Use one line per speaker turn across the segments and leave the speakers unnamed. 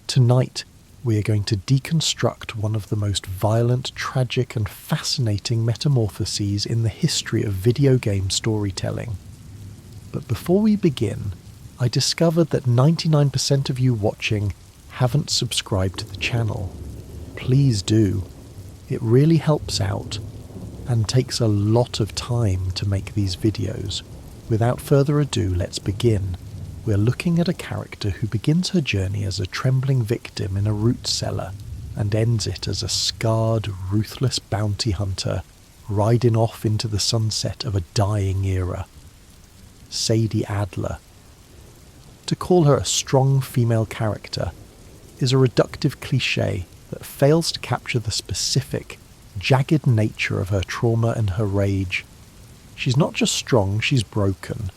Tonight, we are going to deconstruct one of the most violent, tragic, and fascinating metamorphoses in the history of video game storytelling. But before we begin, I discovered that 99% of you watching haven't subscribed to the channel. Please do. It really helps out and takes a lot of time to make these videos. Without further ado, let's begin. We're looking at a character who begins her journey as a trembling victim in a root cellar and ends it as a scarred, ruthless bounty hunter riding off into the sunset of a dying era. Sadie Adler. To call her a strong female character is a reductive cliché that fails to capture the specific, jagged nature of her trauma and her rage. She's not just strong, she's broken,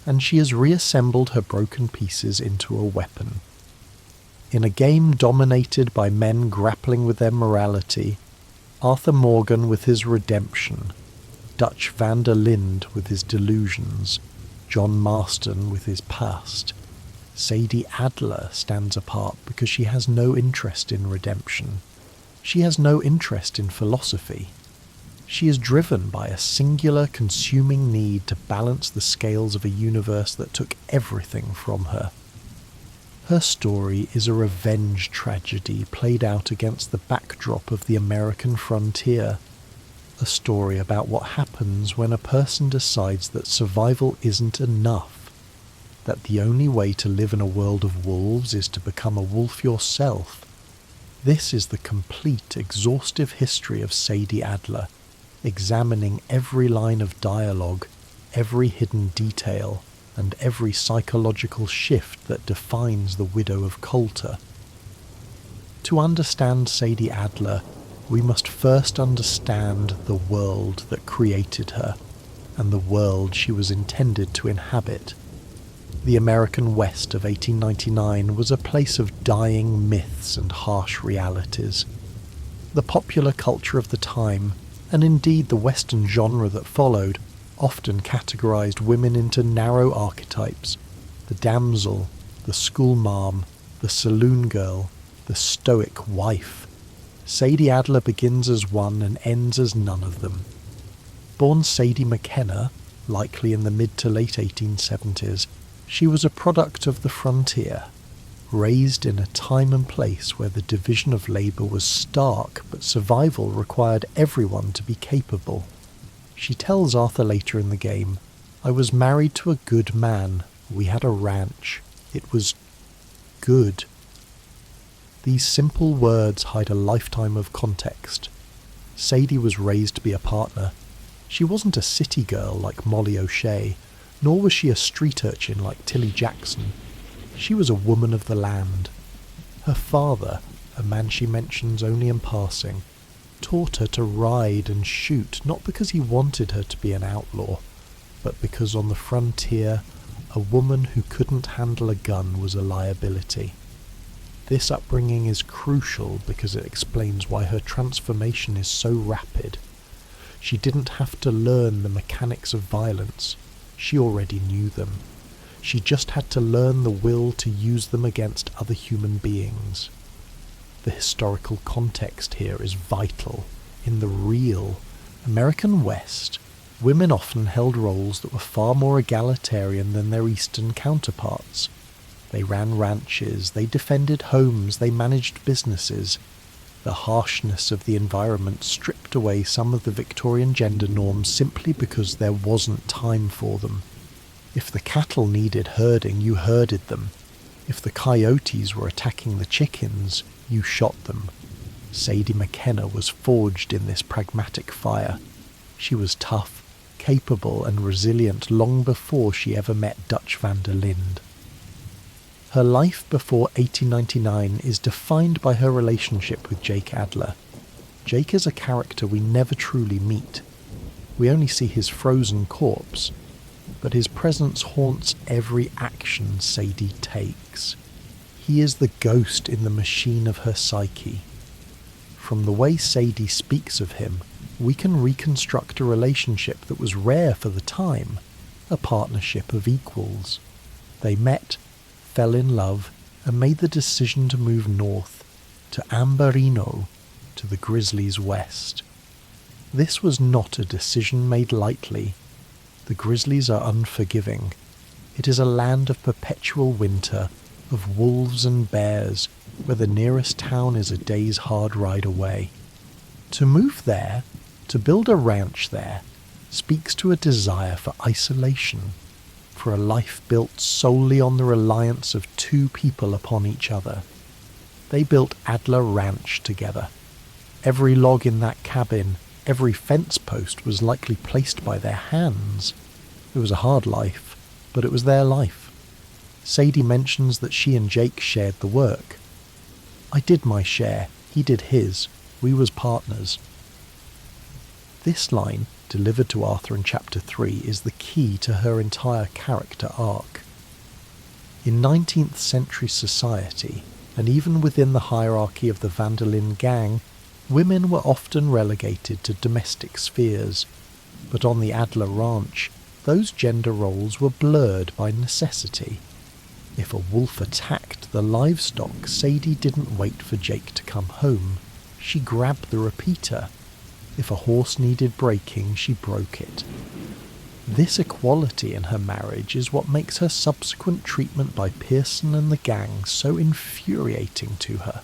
and she has reassembled her broken pieces into a weapon. In a game dominated by men grappling with their morality, Arthur Morgan with his redemption, Dutch van der Linde with his delusions, John Marston with his past, Sadie Adler stands apart because she has no interest in redemption. She has no interest in philosophy. She is driven by a singular, consuming need to balance the scales of a universe that took everything from her. Her story is a revenge tragedy played out against the backdrop of the American frontier. A story about what happens when a person decides that survival isn't enough, that the only way to live in a world of wolves is to become a wolf yourself. This is the complete, exhaustive history of Sadie Adler, examining every line of dialogue, every hidden detail, and every psychological shift that defines the widow of Coulter. To understand Sadie Adler, we must first understand the world that created her, and the world she was intended to inhabit. The American West of 1899 was a place of dying myths and harsh realities. The popular culture of the time, and indeed the Western genre that followed, often categorized women into narrow archetypes: the damsel, the schoolmarm, the saloon girl, the stoic wife. Sadie Adler begins as one and ends as none of them. Born Sadie McKenna, likely in the mid to late 1870s, she was a product of the frontier, raised in a time and place where the division of labour was stark, but survival required everyone to be capable. She tells Arthur later in the game, "I was married to a good man. We had a ranch. It was good." These simple words hide a lifetime of context. Sadie was raised to be a partner. She wasn't a city girl like Molly O'Shea, nor was she a street urchin like Tilly Jackson. She was a woman of the land. Her father, a man she mentions only in passing, taught her to ride and shoot, not because he wanted her to be an outlaw, but because on the frontier, a woman who couldn't handle a gun was a liability. This upbringing is crucial because it explains why her transformation is so rapid. She didn't have to learn the mechanics of violence. She already knew them. She just had to learn the will to use them against other human beings. The historical context here is vital. In the real American West, women often held roles that were far more egalitarian than their Eastern counterparts. They ran ranches, they defended homes, they managed businesses. The harshness of the environment stripped away some of the Victorian gender norms simply because there wasn't time for them. If the cattle needed herding, you herded them. If the coyotes were attacking the chickens, you shot them. Sadie McKenna was forged in this pragmatic fire. She was tough, capable and resilient long before she ever met Dutch van der Linde. Her life before 1899 is defined by her relationship with Jake Adler. Jake is a character we never truly meet. We only see his frozen corpse, but his presence haunts every action Sadie takes. He is the ghost in the machine of her psyche. From the way Sadie speaks of him, we can reconstruct a relationship that was rare for the time, a partnership of equals. They met, fell in love, and made the decision to move north to Ambarino, to the Grizzlies' west. This was not a decision made lightly. The Grizzlies are unforgiving. It is a land of perpetual winter, of wolves and bears, where the nearest town is a day's hard ride away. To move there, to build a ranch there, speaks to a desire for isolation, for a life built solely on the reliance of two people upon each other. They built Adler Ranch together. Every log in that cabin, every fence post was likely placed by their hands. It was a hard life, but it was their life. Sadie mentions that she and Jake shared the work. I did my share, he did his. We was partners. This line, delivered to Arthur in Chapter 3, is the key to her entire character arc. In 19th century society, and even within the hierarchy of the Vanderlyn gang, women were often relegated to domestic spheres, but on the Adler Ranch, those gender roles were blurred by necessity. If a wolf attacked the livestock, Sadie didn't wait for Jake to come home. She grabbed the repeater. If a horse needed breaking, she broke it. This equality in her marriage is what makes her subsequent treatment by Pearson and the gang so infuriating to her.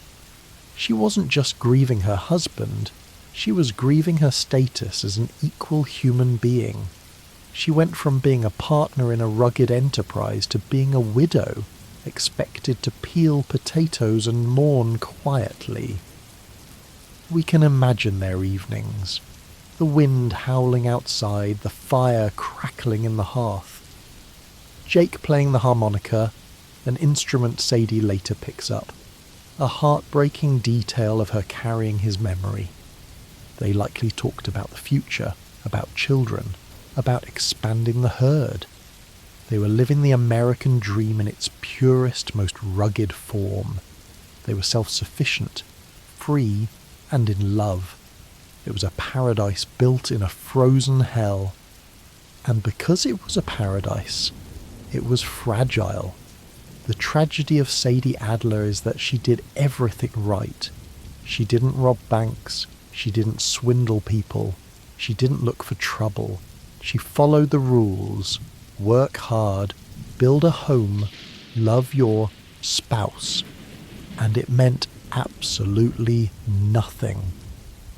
She wasn't just grieving her husband, she was grieving her status as an equal human being. She went from being a partner in a rugged enterprise to being a widow, expected to peel potatoes and mourn quietly. We can imagine their evenings. The wind howling outside, the fire crackling in the hearth. Jake playing the harmonica, an instrument Sadie later picks up. A heartbreaking detail of her carrying his memory. They likely talked about the future, about children, about expanding the herd. They were living the American dream in its purest, most rugged form. They were self-sufficient, free, and in love. It was a paradise built in a frozen hell. And because it was a paradise, it was fragile. The tragedy of Sadie Adler is that she did everything right. She didn't rob banks. She didn't swindle people. She didn't look for trouble. She followed the rules. Work hard, build a home, love your spouse. And it meant absolutely nothing.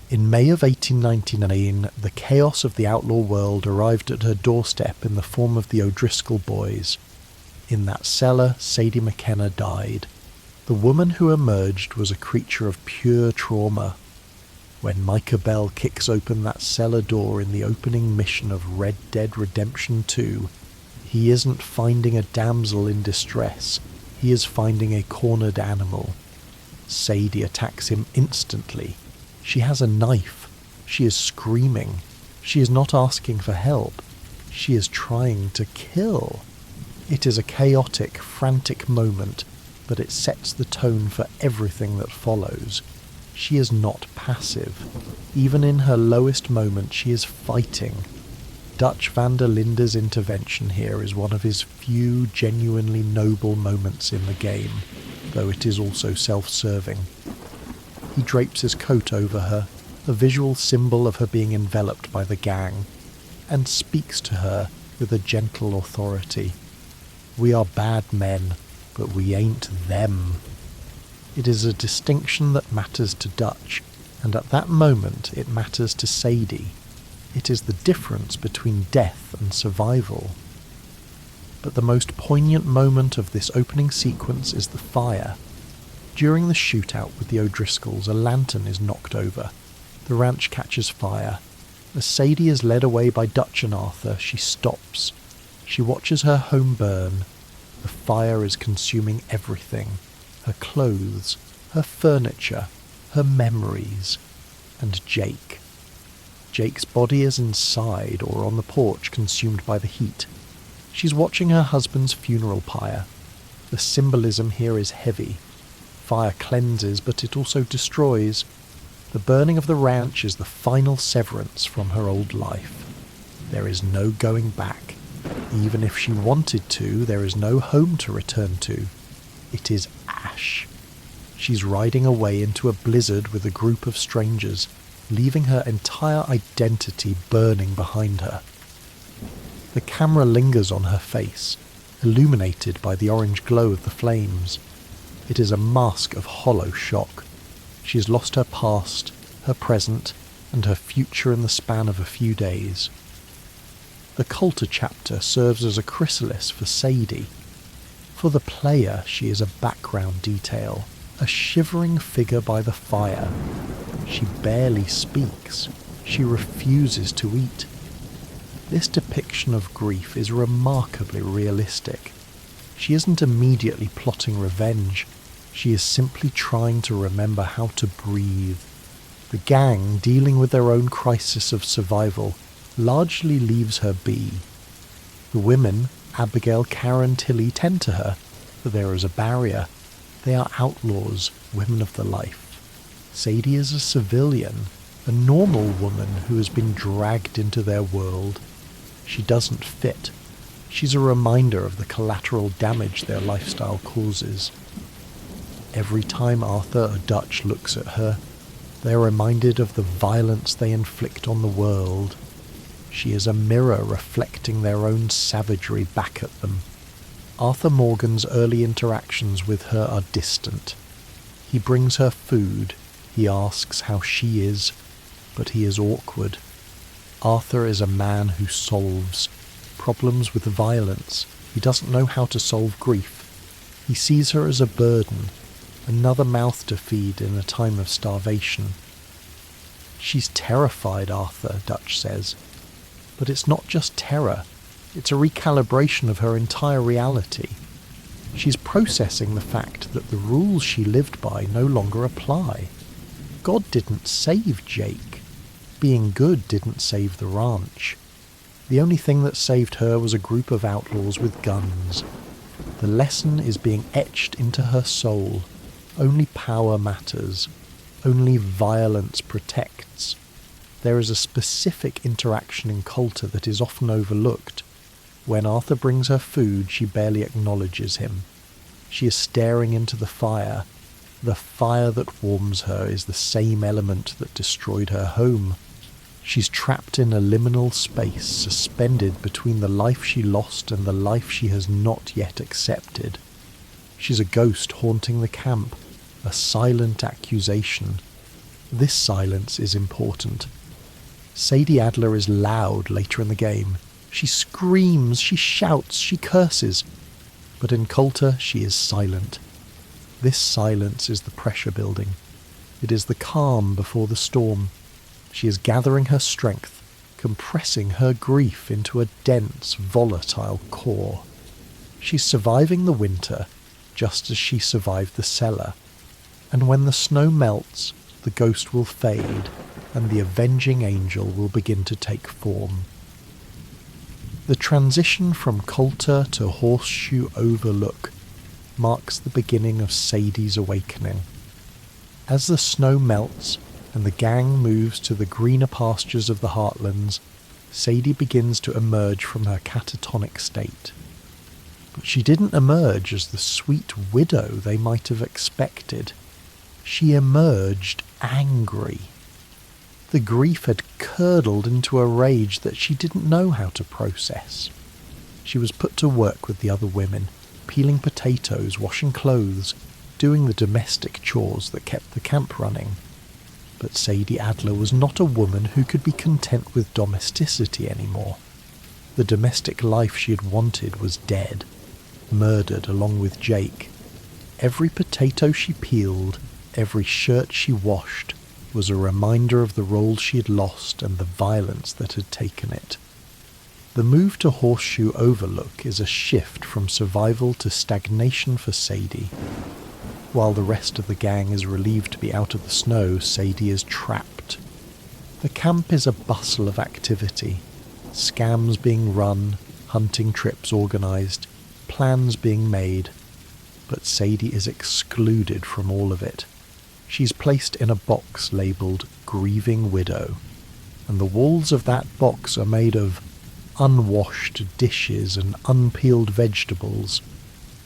In May of 1899, the chaos of the outlaw world arrived at her doorstep in the form of the O'Driscoll boys. In that cellar, Sadie McKenna died. The woman who emerged was a creature of pure trauma. When Micah Bell kicks open that cellar door in the opening mission of Red Dead Redemption 2, he isn't finding a damsel in distress, he is finding a cornered animal. Sadie attacks him instantly. She has a knife. She is screaming. She is not asking for help. She is trying to kill. It is a chaotic, frantic moment, but it sets the tone for everything that follows. She is not passive. Even in her lowest moment, she is fighting. Dutch van der Linde's intervention here is one of his few genuinely noble moments in the game, though it is also self-serving. He drapes his coat over her, a visual symbol of her being enveloped by the gang, and speaks to her with a gentle authority. We are bad men, but we ain't them. It is a distinction that matters to Dutch, and at that moment it matters to Sadie. It is the difference between death and survival. But the most poignant moment of this opening sequence is the fire. During the shootout with the O'Driscolls, a lantern is knocked over. The ranch catches fire. As Sadie is led away by Dutch and Arthur, she stops. She watches her home burn. The fire is consuming everything. Her clothes, her furniture, her memories, and Jake. Jake's body is inside or on the porch, consumed by the heat. She's watching her husband's funeral pyre. The symbolism here is heavy. Fire cleanses, but it also destroys. The burning of the ranch is the final severance from her old life. There is no going back. Even if she wanted to, there is no home to return to. It is crash. She's riding away into a blizzard with a group of strangers, leaving her entire identity burning behind her. The camera lingers on her face, illuminated by the orange glow of the flames. It is a mask of hollow shock. She has lost her past, her present, and her future in the span of a few days. The Coulter chapter serves as a chrysalis for Sadie. For the player, she is a background detail, a shivering figure by the fire. She barely speaks. She refuses to eat. This depiction of grief is remarkably realistic. She isn't immediately plotting revenge. She is simply trying to remember how to breathe. The gang, dealing with their own crisis of survival, largely leaves her be. The women, Abigail, Karen, Tilly, tend to her, but there is a barrier. They are outlaws, women of the life. Sadie is a civilian, a normal woman who has been dragged into their world. She doesn't fit. She's a reminder of the collateral damage their lifestyle causes. Every time Arthur or Dutch looks at her, they are reminded of the violence they inflict on the world. She is a mirror reflecting their own savagery back at them. Arthur Morgan's early interactions with her are distant. He brings her food, he asks how she is, but he is awkward. Arthur is a man who solves problems with violence. He doesn't know how to solve grief. He sees her as a burden, another mouth to feed in a time of starvation. She's terrified, Arthur, Dutch says. But it's not just terror. It's a recalibration of her entire reality. She's processing the fact that the rules she lived by no longer apply. God didn't save Jake. Being good didn't save the ranch. The only thing that saved her was a group of outlaws with guns. The lesson is being etched into her soul. Only power matters. Only violence protects. There is a specific interaction in Coulter that is often overlooked. When Arthur brings her food, she barely acknowledges him. She is staring into the fire. The fire that warms her is the same element that destroyed her home. She's trapped in a liminal space, suspended between the life she lost and the life she has not yet accepted. She's a ghost haunting the camp, a silent accusation. This silence is important. Sadie Adler is loud later in the game. She screams, she shouts, she curses. But in Coulter, she is silent. This silence is the pressure building. It is the calm before the storm. She is gathering her strength, compressing her grief into a dense, volatile core. She's surviving the winter, just as she survived the cellar. And when the snow melts, the ghost will fade, and the avenging angel will begin to take form. The transition from Coulter to Horseshoe Overlook marks the beginning of Sadie's awakening. As the snow melts and the gang moves to the greener pastures of the Heartlands, Sadie begins to emerge from her catatonic state. But she didn't emerge as the sweet widow they might have expected. She emerged angry. The grief had curdled into a rage that she didn't know how to process. She was put to work with the other women, peeling potatoes, washing clothes, doing the domestic chores that kept the camp running. But Sadie Adler was not a woman who could be content with domesticity anymore. The domestic life she had wanted was dead, murdered along with Jake. Every potato she peeled, every shirt she washed, was a reminder of the role she had lost and the violence that had taken it. The move to Horseshoe Overlook is a shift from survival to stagnation for Sadie. While the rest of the gang is relieved to be out of the snow, Sadie is trapped. The camp is a bustle of activity. Scams being run, hunting trips organised, plans being made. But Sadie is excluded from all of it. She's placed in a box labelled Grieving Widow, and the walls of that box are made of unwashed dishes and unpeeled vegetables.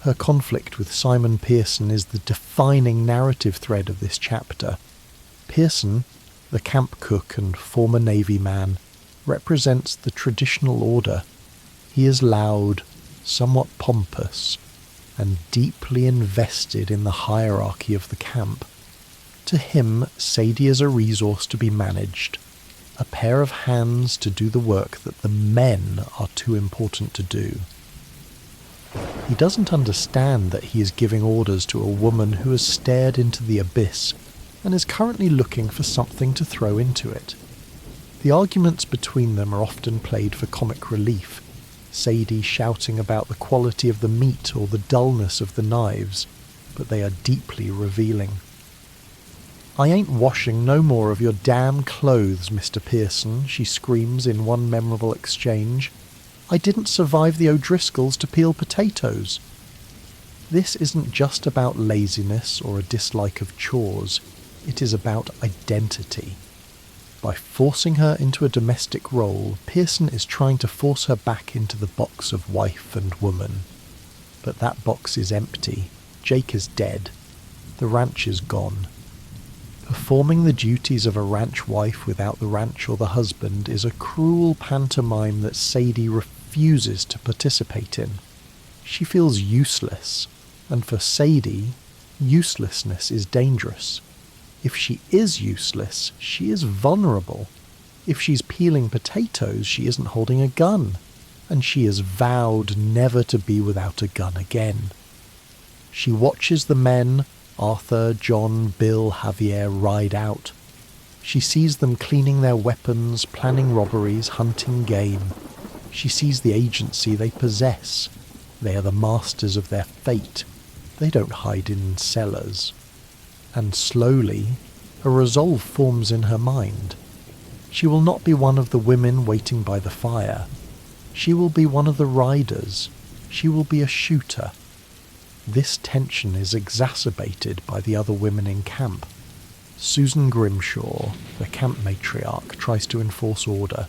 Her conflict with Simon Pearson is the defining narrative thread of this chapter. Pearson, the camp cook and former Navy man, represents the traditional order. He is loud, somewhat pompous, and deeply invested in the hierarchy of the camp. To him, Sadie is a resource to be managed, a pair of hands to do the work that the men are too important to do. He doesn't understand that he is giving orders to a woman who has stared into the abyss and is currently looking for something to throw into it. The arguments between them are often played for comic relief, Sadie shouting about the quality of the meat or the dullness of the knives, but they are deeply revealing. "I ain't washing no more of your damn clothes, Mr. Pearson," she screams in one memorable exchange. "I didn't survive the O'Driscolls to peel potatoes." This isn't just about laziness or a dislike of chores, it is about identity. By forcing her into a domestic role, Pearson is trying to force her back into the box of wife and woman. But that box is empty. Jake is dead. The ranch is gone. Performing the duties of a ranch wife without the ranch or the husband is a cruel pantomime that Sadie refuses to participate in. She feels useless, and for Sadie, uselessness is dangerous. If she is useless, she is vulnerable. If she's peeling potatoes, she isn't holding a gun, and she has vowed never to be without a gun again. She watches the men, Arthur, John, Bill, Javier, ride out. She sees them cleaning their weapons, planning robberies, hunting game. She sees the agency they possess. They are the masters of their fate. They don't hide in cellars. And slowly, a resolve forms in her mind. She will not be one of the women waiting by the fire. She will be one of the riders. She will be a shooter. This tension is exacerbated by the other women in camp. Susan Grimshaw, the camp matriarch, tries to enforce order.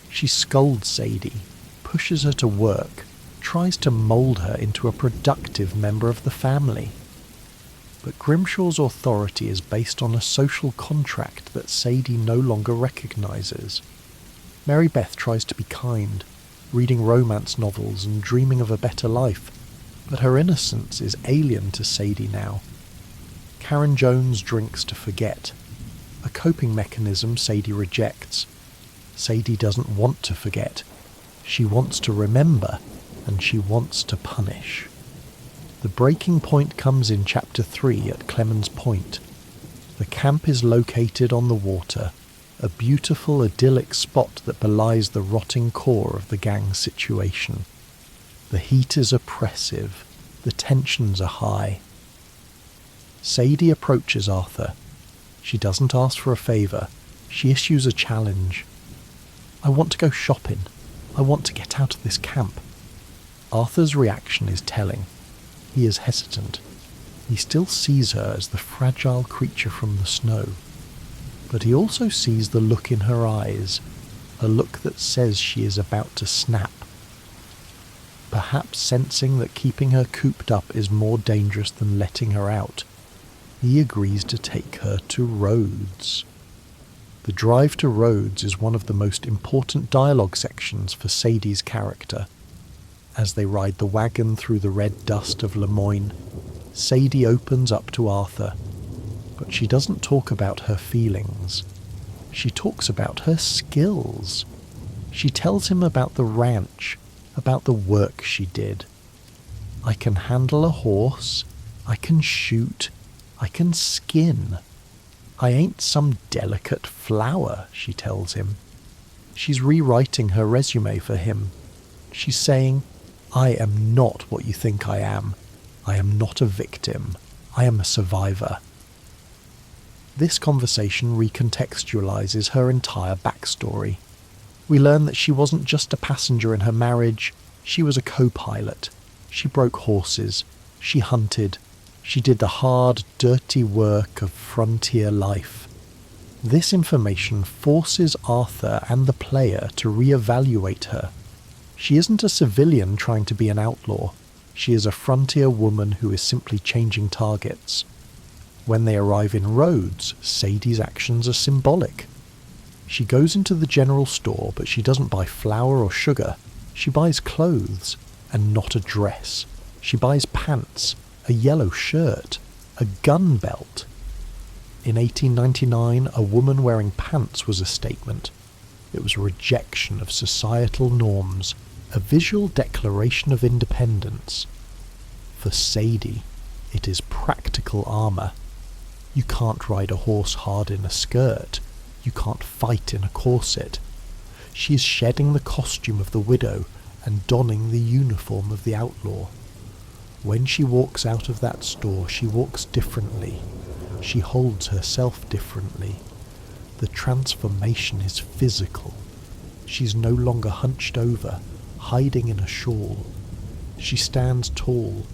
She scolds Sadie, pushes her to work, tries to mould her into a productive member of the family. But Grimshaw's authority is based on a social contract that Sadie no longer recognises. Mary Beth tries to be kind, reading romance novels and dreaming of a better life, but her innocence is alien to Sadie now. Karen Jones drinks to forget, a coping mechanism Sadie rejects. Sadie doesn't want to forget. She wants to remember, and she wants to punish. The breaking point comes in Chapter 3 at Clemens Point. The camp is located on the water, a beautiful idyllic spot that belies the rotting core of the gang situation. The heat is oppressive, the tensions are high. Sadie approaches Arthur. She doesn't ask for a favour, she issues a challenge. "I want to go shopping. I want to get out of this camp." Arthur's reaction is telling. He is hesitant. He still sees her as the fragile creature from the snow. But he also sees the look in her eyes, a look that says she is about to snap. Perhaps sensing that keeping her cooped up is more dangerous than letting her out, he agrees to take her to Rhodes. The drive to Rhodes is one of the most important dialogue sections for Sadie's character. As they ride the wagon through the red dust of Lemoyne, Sadie opens up to Arthur, but she doesn't talk about her feelings. She talks about her skills. She tells him about the ranch, about the work she did. "I can handle a horse, I can shoot, I can skin. I ain't some delicate flower," she tells him. She's rewriting her resume for him. She's saying, "I am not what you think I am. I am not a victim. I am a survivor." This conversation recontextualizes her entire backstory. We learn that she wasn't just a passenger in her marriage, she was a co-pilot. She broke horses. She hunted. She did the hard, dirty work of frontier life. This information forces Arthur and the player to reevaluate her. She isn't a civilian trying to be an outlaw. She is a frontier woman who is simply changing targets. When they arrive in Rhodes, Sadie's actions are symbolic. She goes into the general store, but she doesn't buy flour or sugar. She buys clothes, and not a dress. She buys pants, a yellow shirt, a gun belt. In 1899, a woman wearing pants was a statement. It was a rejection of societal norms, a visual declaration of independence. For Sadie, it is practical armour. You can't ride a horse hard in a skirt. You can't fight in a corset. She is shedding the costume of the widow and donning the uniform of the outlaw. When she walks out of that store, she walks differently. She holds herself differently. The transformation is physical. She's no longer hunched over, hiding in a shawl. She stands tall,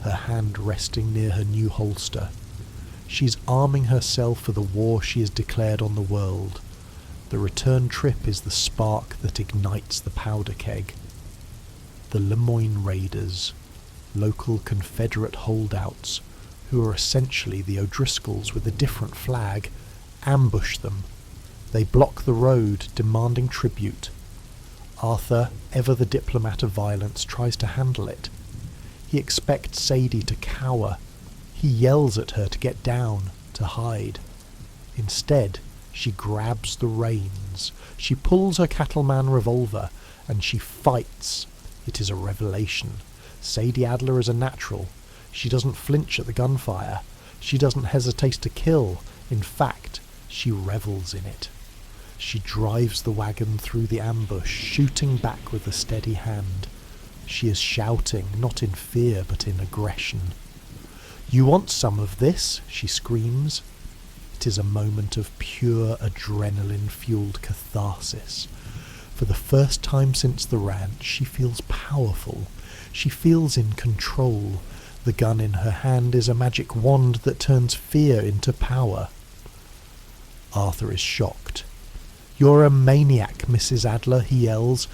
her hand resting near her new holster. She's arming herself for the war she has declared on the world. The return trip is the spark that ignites the powder keg. The Lemoyne Raiders, local Confederate holdouts, who are essentially the O'Driscolls with a different flag, ambush them. They block the road, demanding tribute. Arthur, ever the diplomat of violence, tries to handle it. He expects Sadie to cower. He yells at her to get down, to hide. Instead, she grabs the reins. She pulls her cattleman revolver, and she fights. It is a revelation. Sadie Adler is a natural. She doesn't flinch at the gunfire. She doesn't hesitate to kill. In fact, she revels in it. She drives the wagon through the ambush, shooting back with a steady hand. She is shouting, not in fear, but in aggression. "You want some of this?" she screams. It is a moment of pure adrenaline-fueled catharsis. For the first time since the ranch, she feels powerful. She feels in control. The gun in her hand is a magic wand that turns fear into power. Arthur is shocked. "You're a maniac, Mrs. Adler," he yells,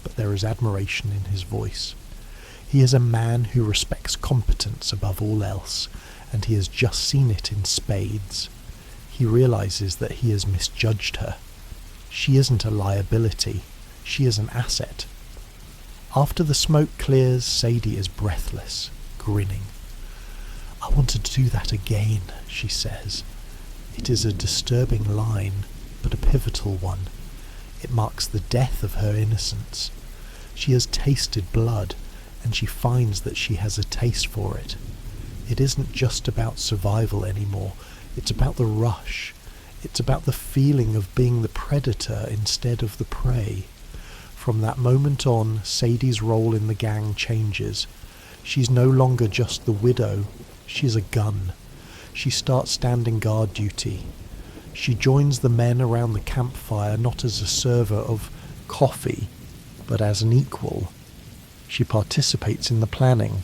but there is admiration in his voice. He is a man who respects competence above all else, and he has just seen it in spades. He realizes that he has misjudged her. She isn't a liability. She is an asset. After the smoke clears, Sadie is breathless, grinning. "I want to do that again," she says. It is a disturbing line, but a pivotal one. It marks the death of her innocence. She has tasted blood, and she finds that she has a taste for it. It isn't just about survival anymore. It's about the rush. It's about the feeling of being the predator instead of the prey. From that moment on, Sadie's role in the gang changes. She's no longer just the widow. She's a gun. She starts standing guard duty. She joins the men around the campfire not as a server of coffee, but as an equal. She participates in the planning,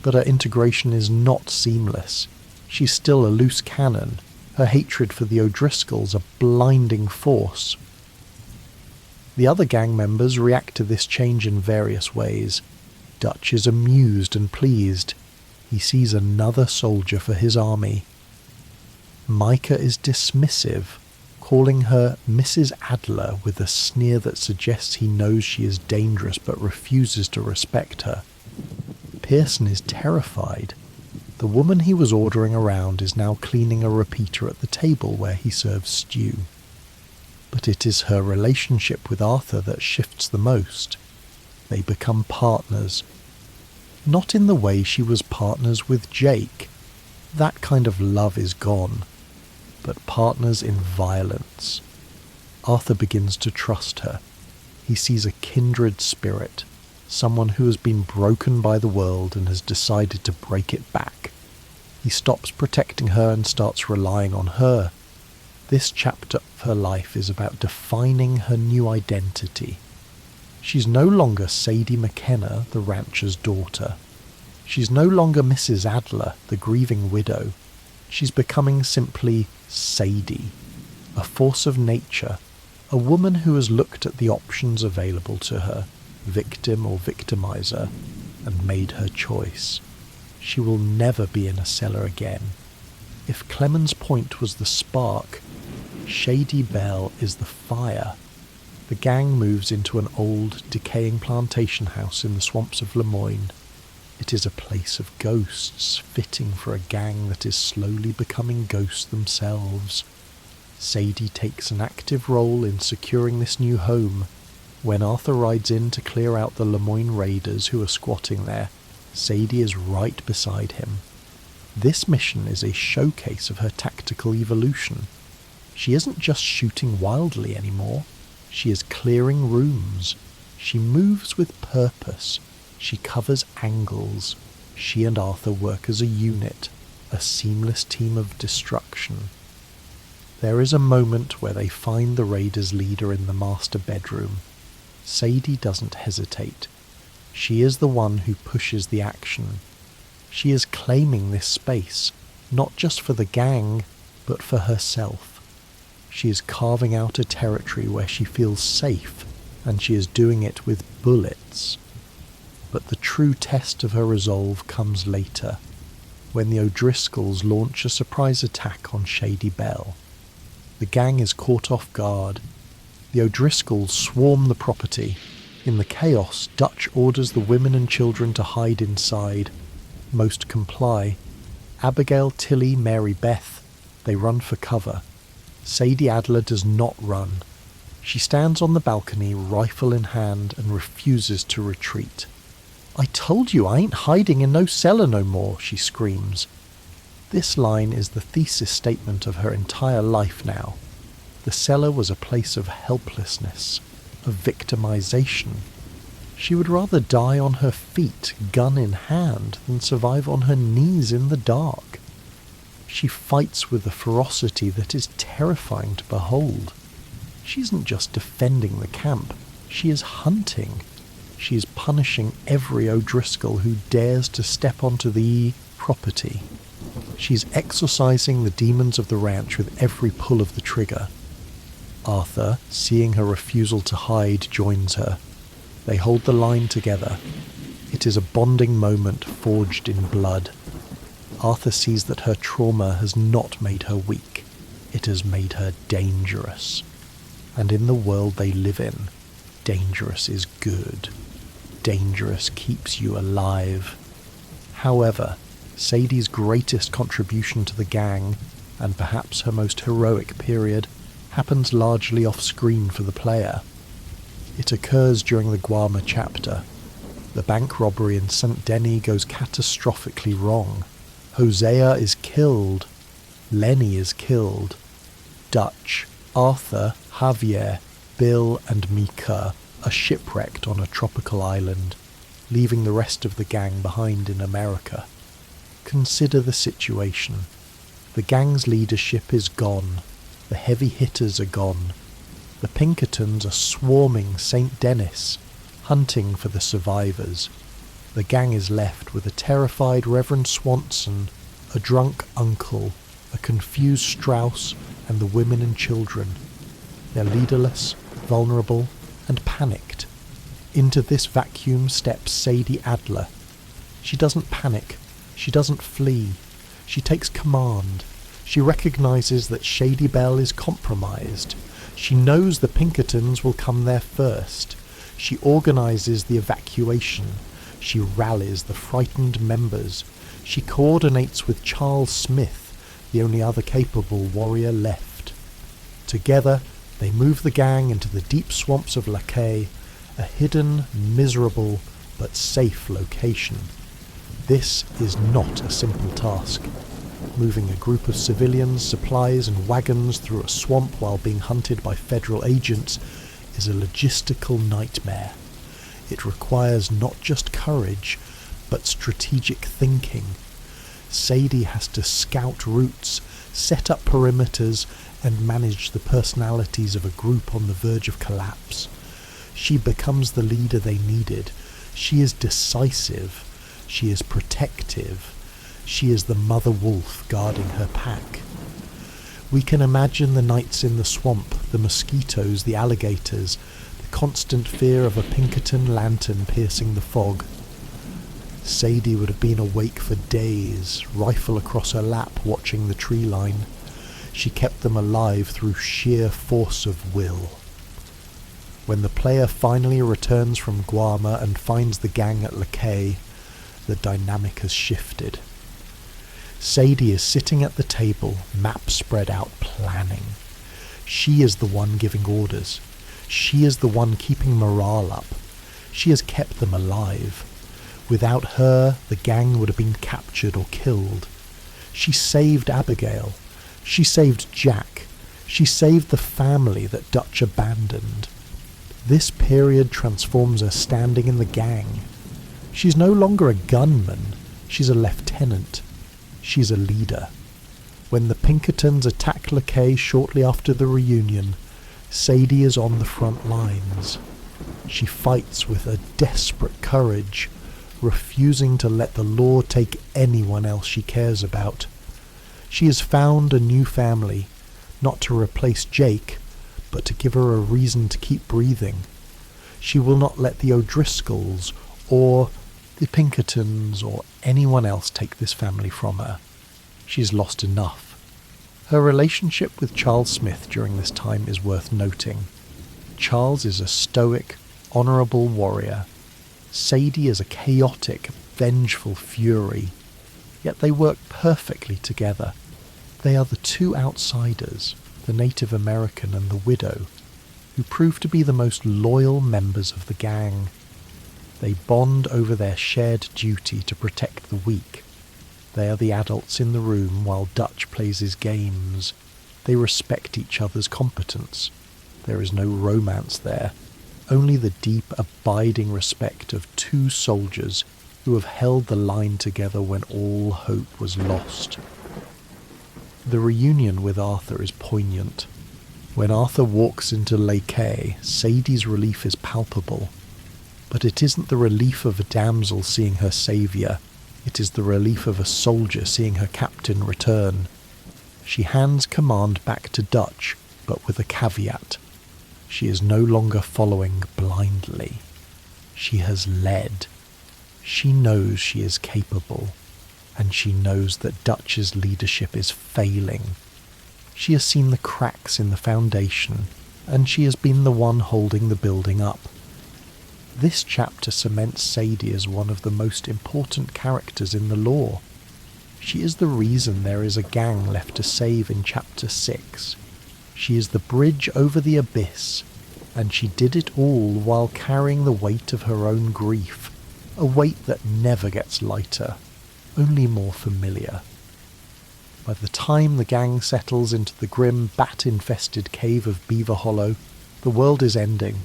but her integration is not seamless. She's still a loose cannon. Her hatred for the O'Driscolls a blinding force. The other gang members react to this change in various ways. Dutch is amused and pleased. He sees another soldier for his army. Micah is dismissive, calling her Mrs. Adler with a sneer that suggests he knows she is dangerous but refuses to respect her. Pearson is terrified. The woman he was ordering around is now cleaning a repeater at the table where he serves stew. But it is her relationship with Arthur that shifts the most. They become partners. Not in the way she was partners with Jake. That kind of love is gone. But partners in violence. Arthur begins to trust her. He sees a kindred spirit, someone who has been broken by the world and has decided to break it back. He stops protecting her and starts relying on her. This chapter of her life is about defining her new identity. She's no longer Sadie McKenna, the rancher's daughter. She's no longer Mrs. Adler, the grieving widow. She's becoming simply Sadie, a force of nature, a woman who has looked at the options available to her, victim or victimizer, and made her choice. She will never be in a cellar again. If Clemens Point was the spark, Shady Belle is the fire. The gang moves into an old, decaying plantation house in the swamps of Lemoyne. It is a place of ghosts, fitting for a gang that is slowly becoming ghosts themselves. Sadie takes an active role in securing this new home. When Arthur rides in to clear out the Lemoyne raiders who are squatting there, Sadie is right beside him. This mission is a showcase of her tactical evolution. She isn't just shooting wildly anymore. She is clearing rooms. She moves with purpose. She covers angles. She and Arthur work as a unit, a seamless team of destruction. There is a moment where they find the raiders' leader in the master bedroom. Sadie doesn't hesitate. She is the one who pushes the action. She is claiming this space, not just for the gang, but for herself. She is carving out a territory where she feels safe, and she is doing it with bullets. But the true test of her resolve comes later, when the O'Driscolls launch a surprise attack on Shady Belle. The gang is caught off guard. The O'Driscolls swarm the property. In the chaos, Dutch orders the women and children to hide inside. Most comply. Abigail, Tilly, Mary Beth, they run for cover. Sadie Adler does not run. She stands on the balcony, rifle in hand, and refuses to retreat. "I told you I ain't hiding in no cellar no more," she screams. This line is the thesis statement of her entire life now. The cellar was a place of helplessness, of victimization. She would rather die on her feet, gun in hand, than survive on her knees in the dark. She fights with a ferocity that is terrifying to behold. She isn't just defending the camp, she is hunting. She is punishing every O'Driscoll who dares to step onto the property. She's exorcising the demons of the ranch with every pull of the trigger. Arthur, seeing her refusal to hide, joins her. They hold the line together. It is a bonding moment forged in blood. Arthur sees that her trauma has not made her weak. It has made her dangerous. And in the world they live in, dangerous is good. Dangerous keeps you alive. However, Sadie's greatest contribution to the gang, and perhaps her most heroic period, happens largely off-screen for the player. It occurs during the Guarma chapter. The bank robbery in St. Denis goes catastrophically wrong. Hosea is killed. Lenny is killed. Dutch, Arthur, Javier, Bill and Mika are shipwrecked on a tropical island, leaving the rest of the gang behind in America. Consider the situation. The gang's leadership is gone. The heavy hitters are gone. The Pinkertons are swarming St. Denis, hunting for the survivors. The gang is left with a terrified Reverend Swanson, a drunk uncle, a confused Strauss, and the women and children. They're leaderless, vulnerable, and panicked. Into this vacuum steps Sadie Adler. She doesn't panic. She doesn't flee. She takes command. She recognizes that Shady Belle is compromised. She knows the Pinkertons will come there first. She organizes the evacuation. She rallies the frightened members. She coordinates with Charles Smith, the only other capable warrior left. Together, they move the gang into the deep swamps of Lacay, a hidden, miserable, but safe location. This is not a simple task. Moving a group of civilians, supplies and wagons through a swamp while being hunted by federal agents is a logistical nightmare. It requires not just courage, but strategic thinking. Sadie has to scout routes, set up perimeters, and manage the personalities of a group on the verge of collapse. She becomes the leader they needed. She is decisive. She is protective. She is the mother wolf guarding her pack. We can imagine the nights in the swamp, the mosquitoes, the alligators, the constant fear of a Pinkerton lantern piercing the fog. Sadie would have been awake for days, rifle across her lap watching the tree line. She kept them alive through sheer force of will. When the player finally returns from Guarma and finds the gang at Lakay, the dynamic has shifted. Sadie is sitting at the table, map spread out, planning. She is the one giving orders. She is the one keeping morale up. She has kept them alive. Without her, the gang would have been captured or killed. She saved Abigail. She saved Jack. She saved the family that Dutch abandoned. This period transforms her standing in the gang. She's no longer a gunman. She's a lieutenant. She's a leader. When the Pinkertons attack Lakay shortly after the reunion, Sadie is on the front lines. She fights with a desperate courage, refusing to let the law take anyone else she cares about. She has found a new family, not to replace Jake, but to give her a reason to keep breathing. She will not let the O'Driscolls or the Pinkertons or anyone else take this family from her. She's lost enough. Her relationship with Charles Smith during this time is worth noting. Charles is a stoic, honourable warrior. Sadie is a chaotic, vengeful fury. Yet they work perfectly together. They are the two outsiders, the Native American and the widow, who prove to be the most loyal members of the gang. They bond over their shared duty to protect the weak. They are the adults in the room while Dutch plays his games. They respect each other's competence. There is no romance there, only the deep, abiding respect of two soldiers who have held the line together when all hope was lost. The reunion with Arthur is poignant. When Arthur walks into Lakay, Sadie's relief is palpable. But it isn't the relief of a damsel seeing her saviour, it is the relief of a soldier seeing her captain return. She hands command back to Dutch, but with a caveat. She is no longer following blindly. She has led. She knows she is capable, and she knows that Dutch's leadership is failing. She has seen the cracks in the foundation, and she has been the one holding the building up. This chapter cements Sadie as one of the most important characters in the lore. She is the reason there is a gang left to save in Chapter 6. She is the bridge over the abyss, and she did it all while carrying the weight of her own grief, a weight that never gets lighter, only more familiar. By the time the gang settles into the grim, bat-infested cave of Beaver Hollow, the world is ending.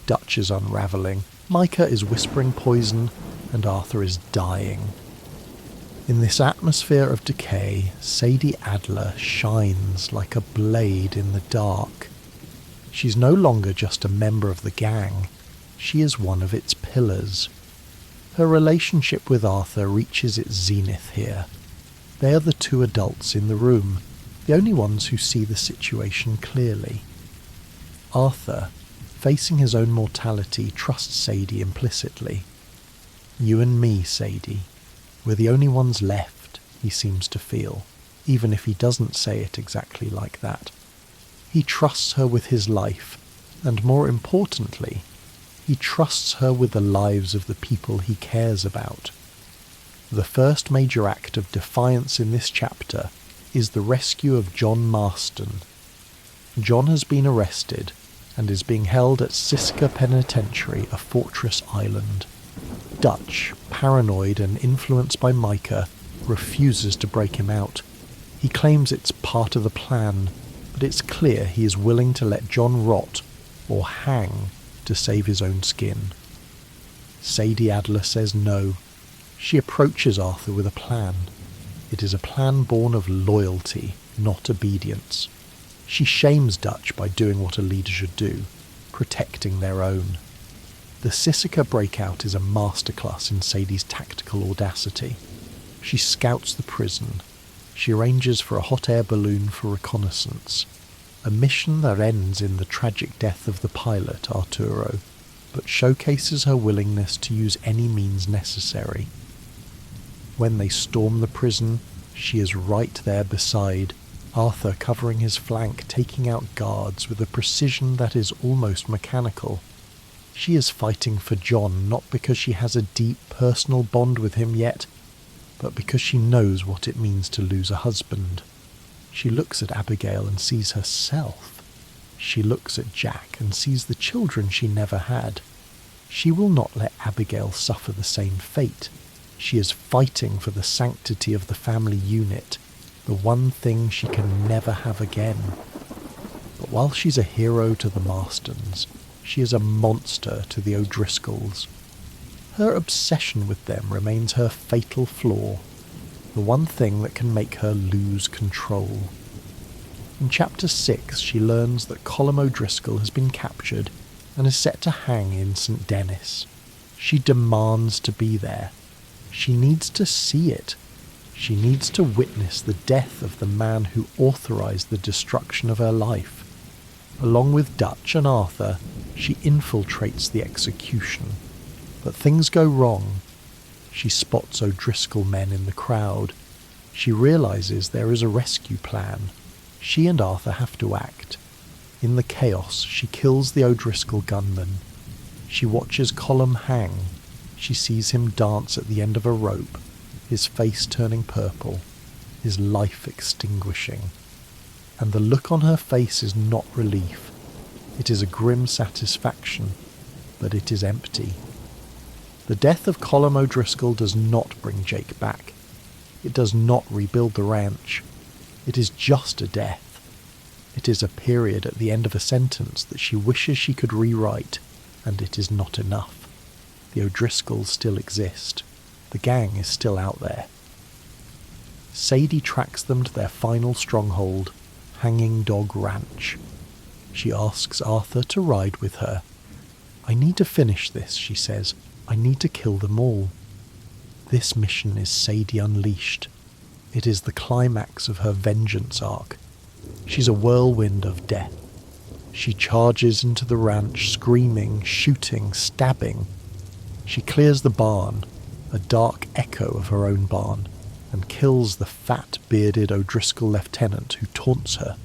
Dutch is unravelling, Micah is whispering poison, and Arthur is dying. In this atmosphere of decay, Sadie Adler shines like a blade in the dark. She's no longer just a member of the gang, she is one of its pillars. Her relationship with Arthur reaches its zenith here. They are the two adults in the room, the only ones who see the situation clearly. Arthur, facing his own mortality, trusts Sadie implicitly. You and me, Sadie. We're the only ones left, he seems to feel, even if he doesn't say it exactly like that. He trusts her with his life, and more importantly, he trusts her with the lives of the people he cares about. The first major act of defiance in this chapter is the rescue of John Marston. John has been arrested and is being held at Siska Penitentiary, a fortress island. Dutch, paranoid and influenced by Micah, refuses to break him out. He claims it's part of the plan, but it's clear he is willing to let John rot or hang to save his own skin. Sadie Adler says no. She approaches Arthur with a plan. It is a plan born of loyalty, not obedience. She shames Dutch by doing what a leader should do, protecting their own. The Siska breakout is a masterclass in Sadie's tactical audacity. She scouts the prison. She arranges for a hot air balloon for reconnaissance, a mission that ends in the tragic death of the pilot, Arturo, but showcases her willingness to use any means necessary. When they storm the prison, she is right there beside, Arthur covering his flank, taking out guards with a precision that is almost mechanical. She is fighting for John not because she has a deep personal bond with him yet, but because she knows what it means to lose a husband. She looks at Abigail and sees herself. She looks at Jack and sees the children she never had. She will not let Abigail suffer the same fate. She is fighting for the sanctity of the family unit, the one thing she can never have again. But while she's a hero to the Marstons, she is a monster to the O'Driscolls. Her obsession with them remains her fatal flaw, the one thing that can make her lose control. In Chapter 6, she learns that Colm O'Driscoll has been captured and is set to hang in St. Denis. She demands to be there. She needs to see it. She needs to witness the death of the man who authorized the destruction of her life. Along with Dutch and Arthur, she infiltrates the execution. But things go wrong. She spots O'Driscoll men in the crowd. She realizes there is a rescue plan. She and Arthur have to act. In the chaos, she kills the O'Driscoll gunman. She watches Colm hang. She sees him dance at the end of a rope, his face turning purple, his life extinguishing. And the look on her face is not relief. It is a grim satisfaction, but it is empty. The death of Colm O'Driscoll does not bring Jake back. It does not rebuild the ranch. It is just a death. It is a period at the end of a sentence that she wishes she could rewrite, and it is not enough. The O'Driscolls still exist. The gang is still out there. Sadie tracks them to their final stronghold, Hanging Dog Ranch. She asks Arthur to ride with her. "I need to finish this," she says. "I need to kill them all." This mission is Sadie unleashed. It is the climax of her vengeance arc. She's a whirlwind of death. She charges into the ranch, screaming, shooting, stabbing. She clears the barn, a dark echo of her own barn, and kills the fat, bearded O'Driscoll lieutenant who taunts her.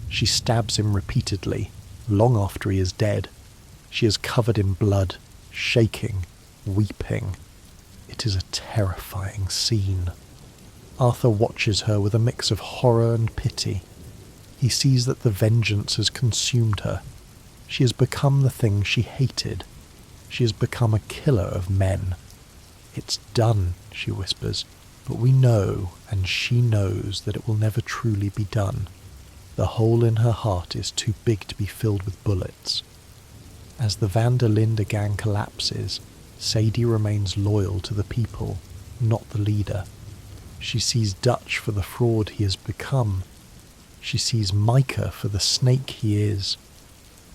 She stabs him repeatedly, long after he is dead. She is covered in blood, shaking, weeping. It is a terrifying scene. Arthur watches her with a mix of horror and pity. He sees that the vengeance has consumed her. She has become the thing she hated. She has become a killer of men. "It's done," she whispers, "but we know, and she knows, that it will never truly be done. The hole in her heart is too big to be filled with bullets." As the Van der Linde gang collapses, Sadie remains loyal to the people, not the leader. She sees Dutch for the fraud he has become. She sees Micah for the snake he is.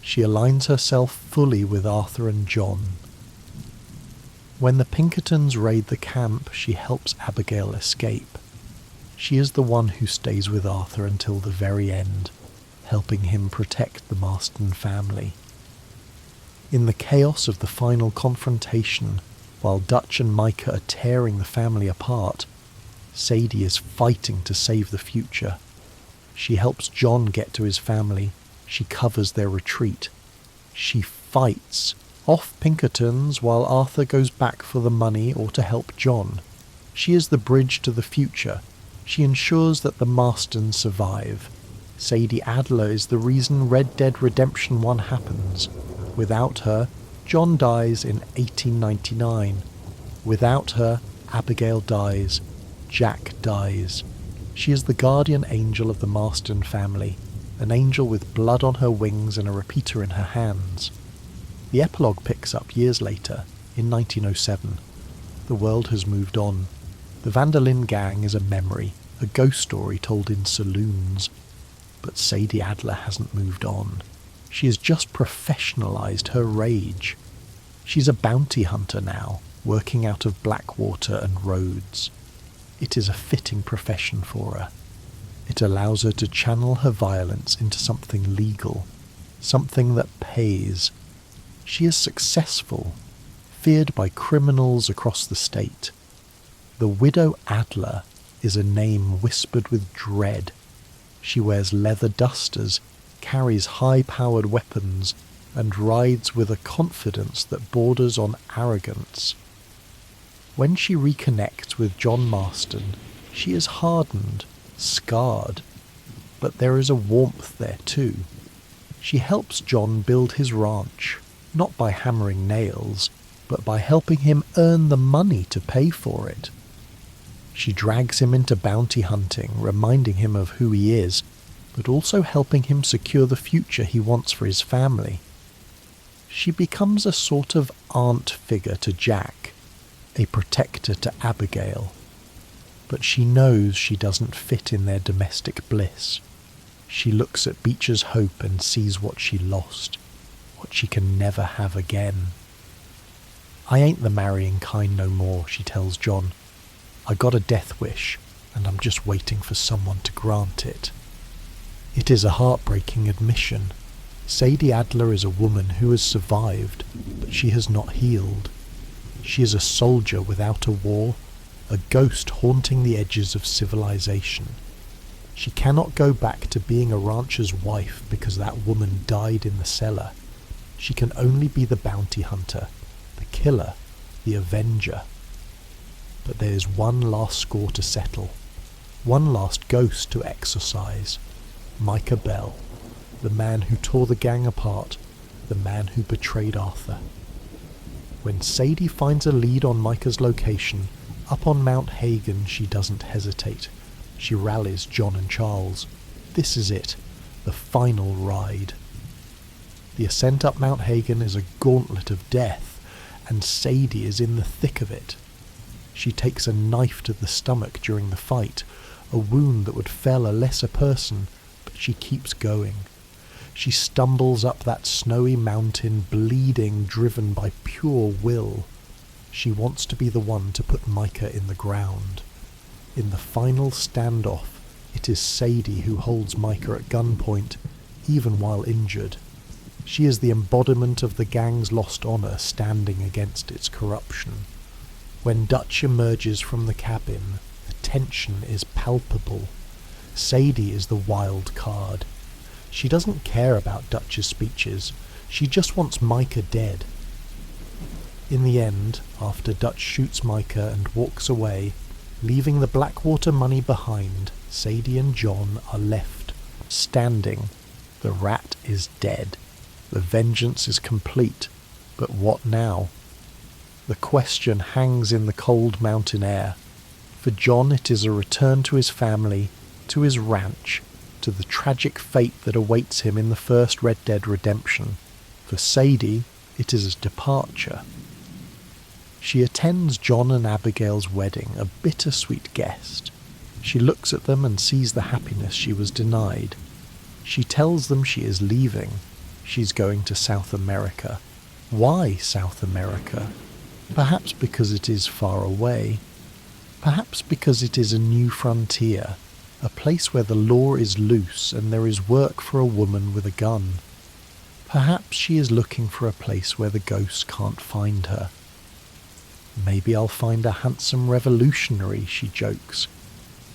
She aligns herself fully with Arthur and John. When the Pinkertons raid the camp, she helps Abigail escape. She is the one who stays with Arthur until the very end, helping him protect the Marston family. In the chaos of the final confrontation, while Dutch and Micah are tearing the family apart, Sadie is fighting to save the future. She helps John get to his family. She covers their retreat. She fights off Pinkertons while Arthur goes back for the money or to help John. She is the bridge to the future. She ensures that the Marstons survive. Sadie Adler is the reason Red Dead Redemption 1 happens. Without her, John dies in 1899. Without her, Abigail dies. Jack dies. She is the guardian angel of the Marston family, an angel with blood on her wings and a repeater in her hands. The epilogue picks up years later, in 1907. The world has moved on. The Van der Linde gang is a memory, a ghost story told in saloons. But Sadie Adler hasn't moved on. She has just professionalized her rage. She's a bounty hunter now, working out of Blackwater and Rhodes. It is a fitting profession for her. It allows her to channel her violence into something legal, something that pays. She is successful, feared by criminals across the state. The widow Adler is a name whispered with dread. She wears leather dusters, carries high-powered weapons, and rides with a confidence that borders on arrogance. When she reconnects with John Marston, she is hardened, scarred, but there is a warmth there too. She helps John build his ranch, not by hammering nails, but by helping him earn the money to pay for it. She drags him into bounty hunting, reminding him of who he is, but also helping him secure the future he wants for his family. She becomes a sort of aunt figure to Jack, a protector to Abigail. But she knows she doesn't fit in their domestic bliss. She looks at Beecher's hope and sees what she lost, what she can never have again. "I ain't the marrying kind no more," she tells John. "I got a death wish, and I'm just waiting for someone to grant it." It is a heartbreaking admission. Sadie Adler is a woman who has survived, but she has not healed. She is a soldier without a war, a ghost haunting the edges of civilization. She cannot go back to being a rancher's wife because that woman died in the cellar. She can only be the bounty hunter, the killer, the avenger. But there is one last score to settle, one last ghost to exorcise. Micah Bell, the man who tore the gang apart, the man who betrayed Arthur. When Sadie finds a lead on Micah's location, up on Mount Hagen, she doesn't hesitate. She rallies John and Charles. This is it, the final ride. The ascent up Mount Hagen is a gauntlet of death, and Sadie is in the thick of it. She takes a knife to the stomach during the fight, a wound that would fell a lesser person, but she keeps going. She stumbles up that snowy mountain, bleeding, driven by pure will. She wants to be the one to put Micah in the ground. In the final standoff, it is Sadie who holds Micah at gunpoint, even while injured. She is the embodiment of the gang's lost honor standing against its corruption. When Dutch emerges from the cabin, the tension is palpable. Sadie is the wild card. She doesn't care about Dutch's speeches. She just wants Micah dead. In the end, after Dutch shoots Micah and walks away, leaving the Blackwater money behind, Sadie and John are left, standing. The rat is dead. The vengeance is complete. But what now? The question hangs in the cold mountain air. For John it is a return to his family, to his ranch, to the tragic fate that awaits him in the first Red Dead Redemption. For Sadie, it is a departure. She attends John and Abigail's wedding, a bittersweet guest. She looks at them and sees the happiness she was denied. She tells them she is leaving. She's going to South America. Why South America? Perhaps because it is far away. Perhaps because it is a new frontier, a place where the law is loose and there is work for a woman with a gun. Perhaps she is looking for a place where the ghosts can't find her. "Maybe I'll find a handsome revolutionary," she jokes,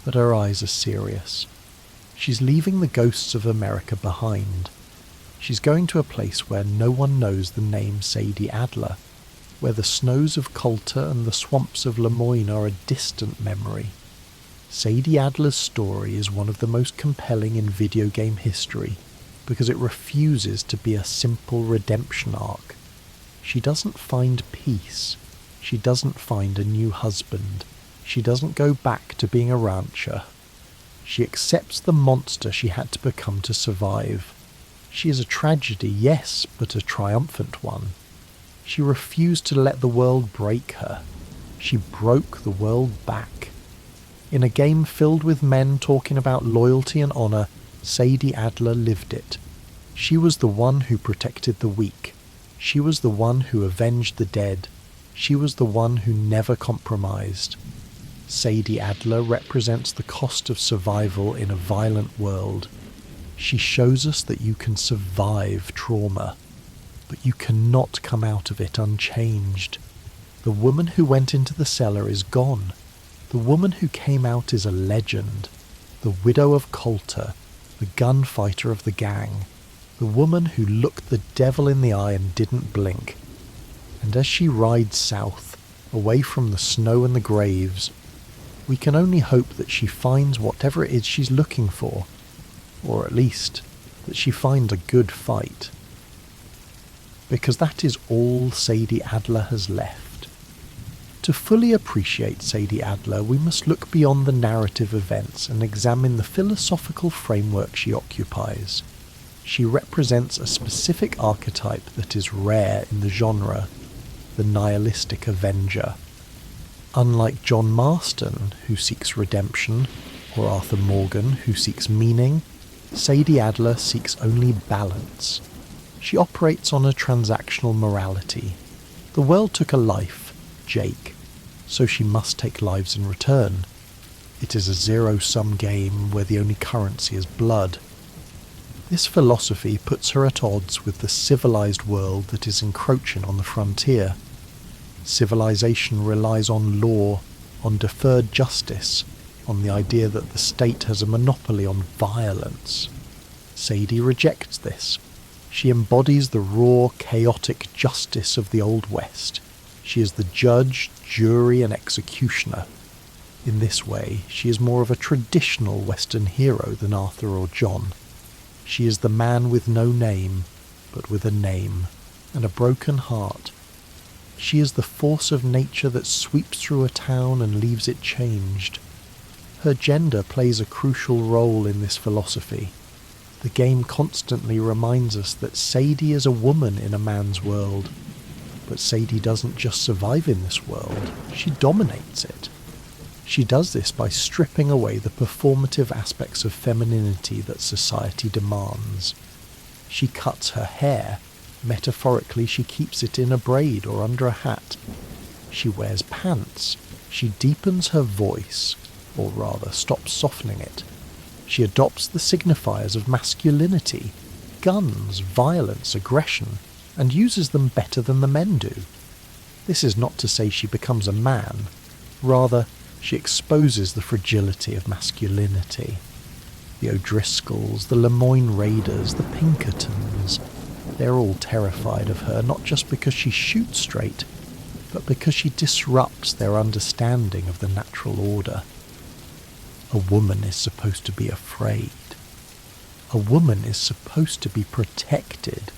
but her eyes are serious. She's leaving the ghosts of America behind. She's going to a place where no one knows the name Sadie Adler, where the snows of Coulter and the swamps of Lemoyne are a distant memory. Sadie Adler's story is one of the most compelling in video game history because it refuses to be a simple redemption arc. She doesn't find peace. She doesn't find a new husband. She doesn't go back to being a rancher. She accepts the monster she had to become to survive. She is a tragedy, yes, but a triumphant one. She refused to let the world break her. She broke the world back. In a game filled with men talking about loyalty and honor, Sadie Adler lived it. She was the one who protected the weak. She was the one who avenged the dead. She was the one who never compromised. Sadie Adler represents the cost of survival in a violent world. She shows us that you can survive trauma, but you cannot come out of it unchanged. The woman who went into the cellar is gone. The woman who came out is a legend, the widow of Coulter, the gunfighter of the gang, the woman who looked the devil in the eye and didn't blink. And as she rides south, away from the snow and the graves, we can only hope that she finds whatever it is she's looking for, or at least that she finds a good fight. Because that is all Sadie Adler has left. To fully appreciate Sadie Adler, we must look beyond the narrative events and examine the philosophical framework she occupies. She represents a specific archetype that is rare in the genre, the nihilistic avenger. Unlike John Marston, who seeks redemption, or Arthur Morgan, who seeks meaning, Sadie Adler seeks only balance. She operates on a transactional morality. The world took a life, Jake, so she must take lives in return. It is a zero-sum game where the only currency is blood. This philosophy puts her at odds with the civilized world that is encroaching on the frontier. Civilization relies on law, on deferred justice, on the idea that the state has a monopoly on violence. Sadie rejects this. She embodies the raw, chaotic justice of the Old West. She is the judge, jury, and executioner. In this way, she is more of a traditional Western hero than Arthur or John. She is the man with no name, but with a name, and a broken heart. She is the force of nature that sweeps through a town and leaves it changed. Her gender plays a crucial role in this philosophy. The game constantly reminds us that Sadie is a woman in a man's world. But Sadie doesn't just survive in this world, she dominates it. She does this by stripping away the performative aspects of femininity that society demands. She cuts her hair. Metaphorically, she keeps it in a braid or under a hat. She wears pants. She deepens her voice, or rather stops softening it. She adopts the signifiers of masculinity, guns, violence, aggression, and uses them better than the men do. This is not to say she becomes a man. Rather, she exposes the fragility of masculinity. The O'Driscolls, the Lemoyne Raiders, the Pinkertons, they're all terrified of her, not just because she shoots straight, but because she disrupts their understanding of the natural order. A woman is supposed to be afraid. A woman is supposed to be protected.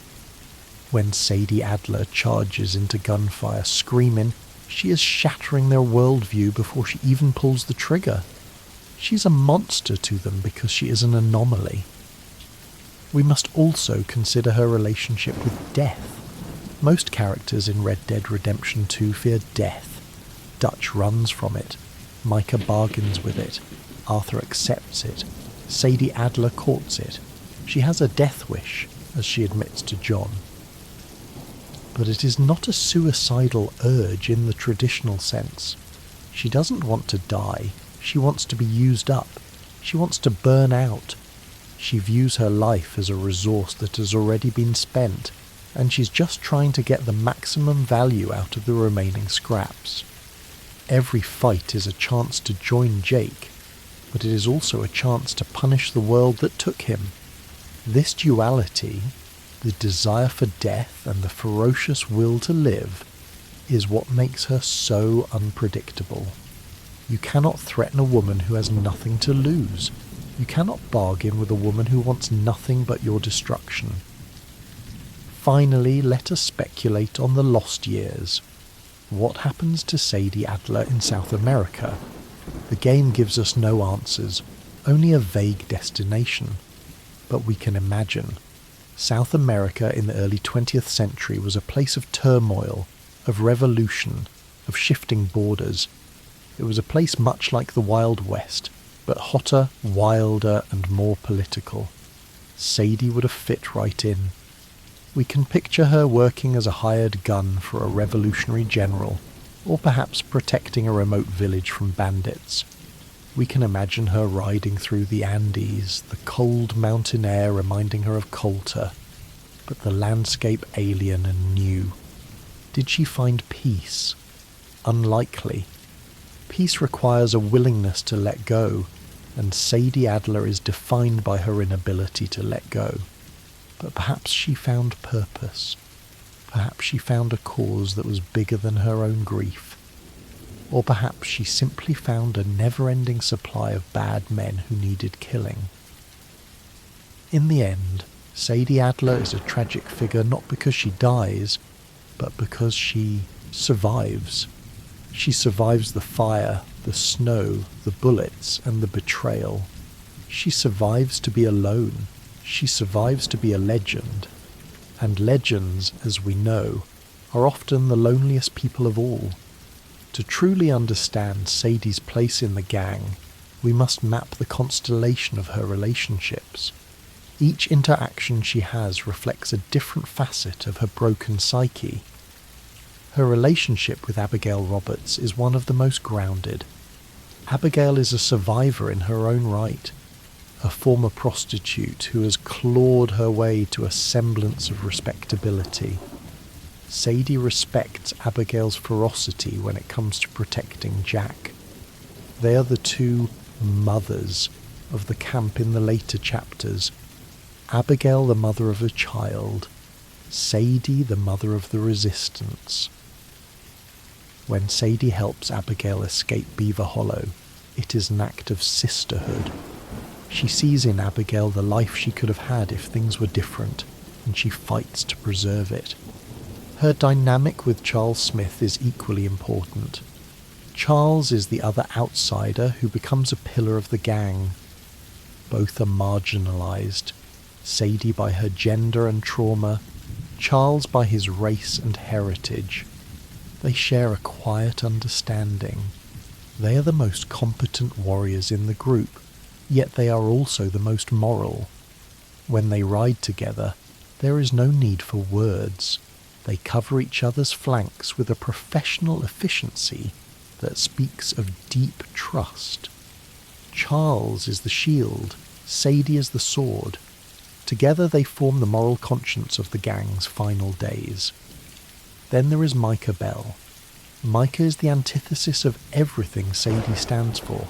When Sadie Adler charges into gunfire screaming, she is shattering their worldview before she even pulls the trigger. She's a monster to them because she is an anomaly. We must also consider her relationship with death. Most characters in Red Dead Redemption 2 fear death. Dutch runs from it. Micah bargains with it. Arthur accepts it. Sadie Adler courts it. She has a death wish, as she admits to John. But it is not a suicidal urge in the traditional sense. She doesn't want to die. She wants to be used up. She wants to burn out. She views her life as a resource that has already been spent, and she's just trying to get the maximum value out of the remaining scraps. Every fight is a chance to join Jake, but it is also a chance to punish the world that took him. This duality, the desire for death and the ferocious will to live, is what makes her so unpredictable. You cannot threaten a woman who has nothing to lose. You cannot bargain with a woman who wants nothing but your destruction. Finally, let us speculate on the lost years. What happens to Sadie Adler in South America? The game gives us no answers, only a vague destination. But we can imagine. South America in the early 20th century was a place of turmoil, of revolution, of shifting borders. It was a place much like the Wild West, but hotter, wilder, and more political. Sadie would have fit right in. We can picture her working as a hired gun for a revolutionary general, or perhaps protecting a remote village from bandits. We can imagine her riding through the Andes, the cold mountain air reminding her of Coulter, but the landscape alien and new. Did she find peace? Unlikely. Peace requires a willingness to let go, and Sadie Adler is defined by her inability to let go. But perhaps she found purpose. Perhaps she found a cause that was bigger than her own grief. Or perhaps she simply found a never-ending supply of bad men who needed killing. In the end, Sadie Adler is a tragic figure not because she dies, but because she survives. She survives the fire, the snow, the bullets, and the betrayal. She survives to be alone. She survives to be a legend. And legends, as we know, are often the loneliest people of all. To truly understand Sadie's place in the gang, we must map the constellation of her relationships. Each interaction she has reflects a different facet of her broken psyche. Her relationship with Abigail Roberts is one of the most grounded. Abigail is a survivor in her own right, a former prostitute who has clawed her way to a semblance of respectability. Sadie respects Abigail's ferocity when it comes to protecting Jack. They are the two mothers of the camp in the later chapters. Abigail, the mother of a child. Sadie, the mother of the resistance. When Sadie helps Abigail escape Beaver Hollow, it is an act of sisterhood. She sees in Abigail the life she could have had if things were different, and she fights to preserve it. Her dynamic with Charles Smith is equally important. Charles is the other outsider who becomes a pillar of the gang. Both are marginalized. Sadie by her gender and trauma, Charles by his race and heritage. They share a quiet understanding. They are the most competent warriors in the group, yet they are also the most moral. When they ride together, there is no need for words. They cover each other's flanks with a professional efficiency that speaks of deep trust. Charles is the shield, Sadie is the sword. Together they form the moral conscience of the gang's final days. Then there is Micah Bell. Micah is the antithesis of everything Sadie stands for.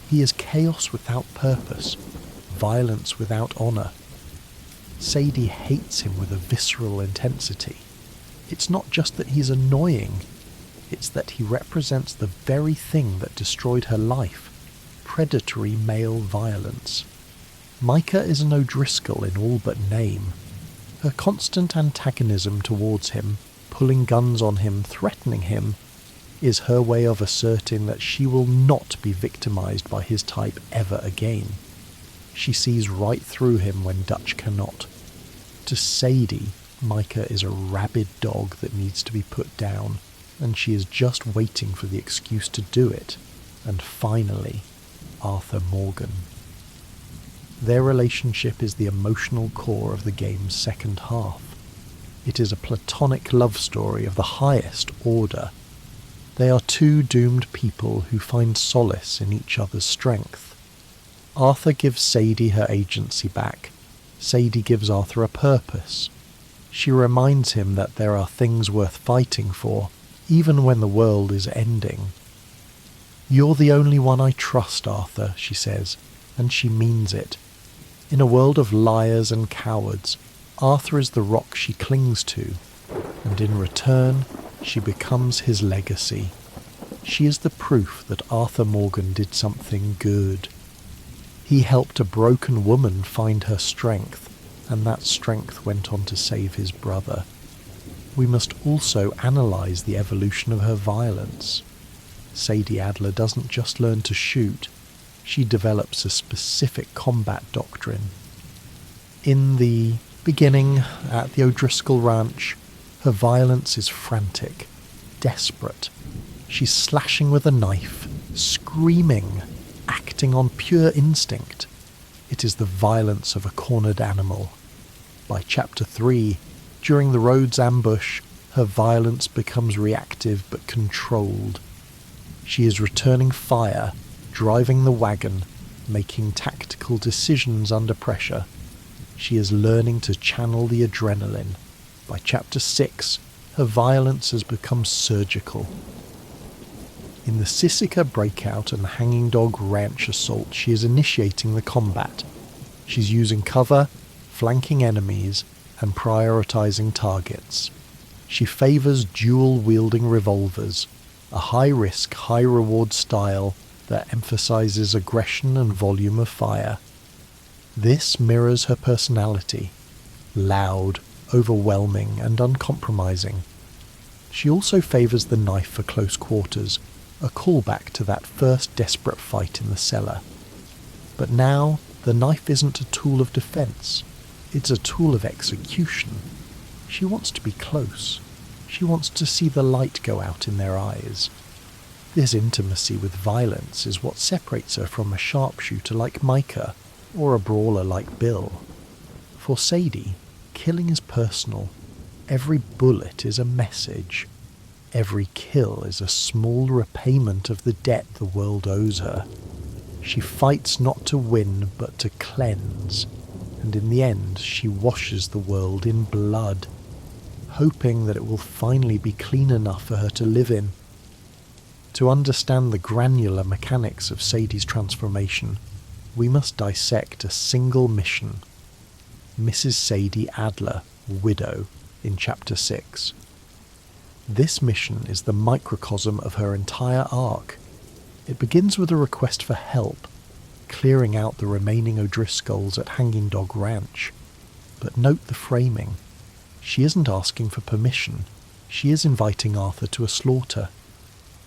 He is chaos without purpose, violence without honour. Sadie hates him with a visceral intensity. It's not just that he's annoying, it's that he represents the very thing that destroyed her life, predatory male violence. Micah is an O'Driscoll in all but name. Her constant antagonism towards him, pulling guns on him, threatening him, is her way of asserting that she will not be victimized by his type ever again. She sees right through him when Dutch cannot. To Sadie, Micah is a rabid dog that needs to be put down, and she is just waiting for the excuse to do it. And finally, Arthur Morgan. Their relationship is the emotional core of the game's second half. It is a platonic love story of the highest order. They are two doomed people who find solace in each other's strength. Arthur gives Sadie her agency back. Sadie gives Arthur a purpose. She reminds him that there are things worth fighting for, even when the world is ending. "You're the only one I trust, Arthur," she says, and she means it. In a world of liars and cowards, Arthur is the rock she clings to, and in return, she becomes his legacy. She is the proof that Arthur Morgan did something good. He helped a broken woman find her strength, and that strength went on to save his brother. We must also analyse the evolution of her violence. Sadie Adler doesn't just learn to shoot, she develops a specific combat doctrine. In the beginning, at the O'Driscoll Ranch, her violence is frantic, desperate. She's slashing with a knife, screaming, acting on pure instinct. It is the violence of a cornered animal. By chapter 3, during the Rhodes ambush, her violence becomes reactive but controlled. She is returning fire, driving the wagon, making tactical decisions under pressure. She is learning to channel the adrenaline. By chapter 6, her violence has become surgical. In the Sissika breakout and the Hanging Dog Ranch assault, she is initiating the combat. She's using cover, flanking enemies, and prioritizing targets. She favors dual-wielding revolvers, a high-risk, high-reward style that emphasizes aggression and volume of fire. This mirrors her personality, loud, overwhelming, and uncompromising. She also favors the knife for close quarters, a callback to that first desperate fight in the cellar. But now, the knife isn't a tool of defense, it's a tool of execution. She wants to be close. She wants to see the light go out in their eyes. This intimacy with violence is what separates her from a sharpshooter like Micah, or a brawler like Bill. For Sadie, killing is personal. Every bullet is a message. Every kill is a small repayment of the debt the world owes her. She fights not to win, but to cleanse, and in the end she washes the world in blood, hoping that it will finally be clean enough for her to live in. To understand the granular mechanics of Sadie's transformation, we must dissect a single mission. Mrs. Sadie Adler, widow, in Chapter 6. This mission is the microcosm of her entire arc. It begins with a request for help, clearing out the remaining O'Driscolls at Hanging Dog Ranch. But note the framing. She isn't asking for permission. She is inviting Arthur to a slaughter.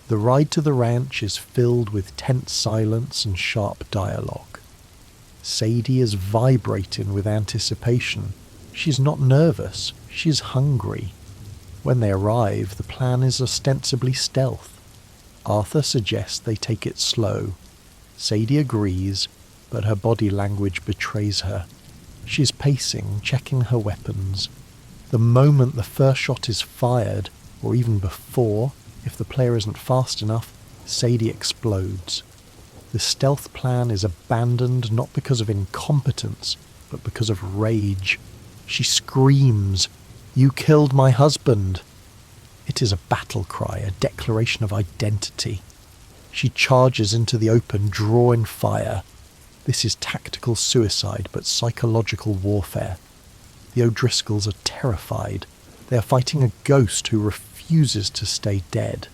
The ride to the ranch is filled with tense silence and sharp dialogue. Sadie is vibrating with anticipation. She's not nervous, she's hungry. When they arrive, the plan is ostensibly stealth. Arthur suggests they take it slow. Sadie agrees, but her body language betrays her. She's pacing, checking her weapons. The moment the first shot is fired, or even before, if the player isn't fast enough, Sadie explodes. The stealth plan is abandoned not because of incompetence, but because of rage. She screams, "You killed my husband!" It is a battle cry, a declaration of identity. She charges into the open, drawing fire. This is tactical suicide, but psychological warfare. The O'Driscolls are terrified. They are fighting a ghost who refuses to stay dead.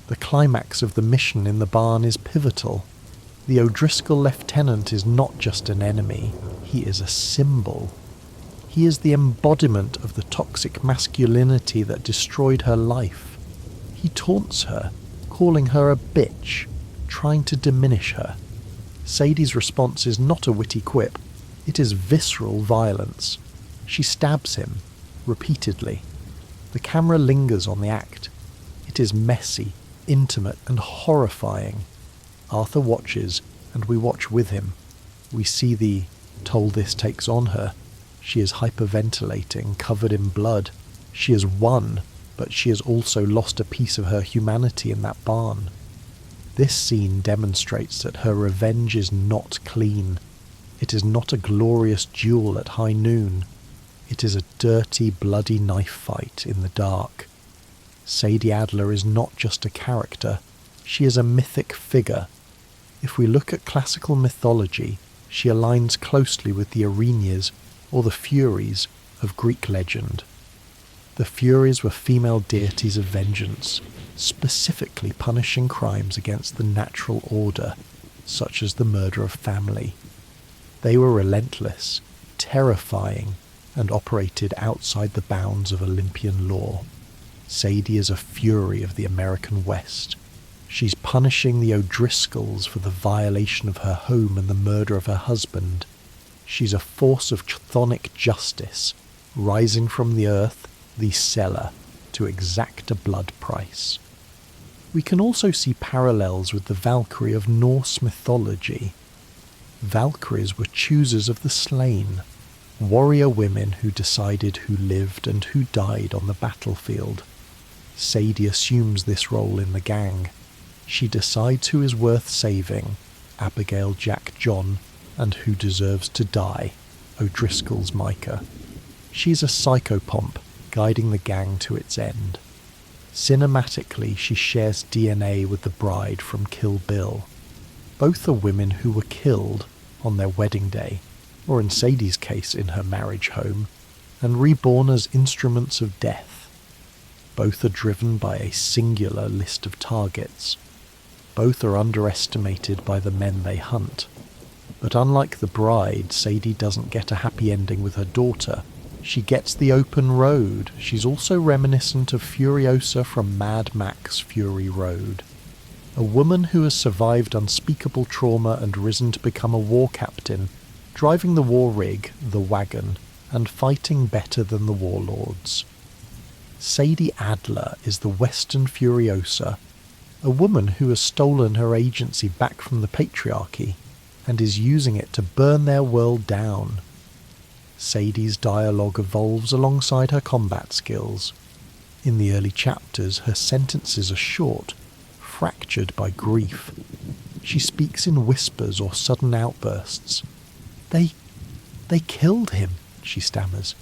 The climax of the mission in the barn is pivotal. The O'Driscoll lieutenant is not just an enemy, he is a symbol. He is the embodiment of the toxic masculinity that destroyed her life. He taunts her, calling her a bitch, trying to diminish her. Sadie's response is not a witty quip, it is visceral violence. She stabs him, repeatedly. The camera lingers on the act. It is messy, intimate, and horrifying. Arthur watches, and we watch with him. We see the toll this takes on her. She is hyperventilating, covered in blood. She has won, but she has also lost a piece of her humanity in that barn. This scene demonstrates that her revenge is not clean. It is not a glorious duel at high noon. It is a dirty, bloody knife fight in the dark. Sadie Adler is not just a character, she is a mythic figure. If we look at classical mythology, she aligns closely with the Erinyes, or the Furies, of Greek legend. The Furies were female deities of vengeance, specifically punishing crimes against the natural order, such as the murder of family. They were relentless, terrifying, and operated outside the bounds of Olympian law. Sadie is a fury of the American West. She's punishing the O'Driscolls for the violation of her home and the murder of her husband. She's a force of chthonic justice, rising from the earth, the cellar, to exact a blood price. We can also see parallels with the Valkyrie of Norse mythology. Valkyries were choosers of the slain, warrior women who decided who lived and who died on the battlefield. Sadie assumes this role in the gang. She decides who is worth saving, Abigail, Jack, John, and who deserves to die, O'Driscoll's Micah. She's a psychopomp, guiding the gang to its end. Cinematically, she shares DNA with the bride from Kill Bill. Both are women who were killed on their wedding day, or in Sadie's case in her marriage home, and reborn as instruments of death. Both are driven by a singular list of targets. Both are underestimated by the men they hunt. But unlike the bride, Sadie doesn't get a happy ending with her daughter. She gets the open road. She's also reminiscent of Furiosa from Mad Max Fury Road. A woman who has survived unspeakable trauma and risen to become a war captain, driving the war rig, the wagon, and fighting better than the warlords. Sadie Adler is the Western Furiosa, a woman who has stolen her agency back from the patriarchy and is using it to burn their world down. Sadie's dialogue evolves alongside her combat skills. In the early chapters, her sentences are short, fractured by grief. She speaks in whispers or sudden outbursts. They killed him, she stammers.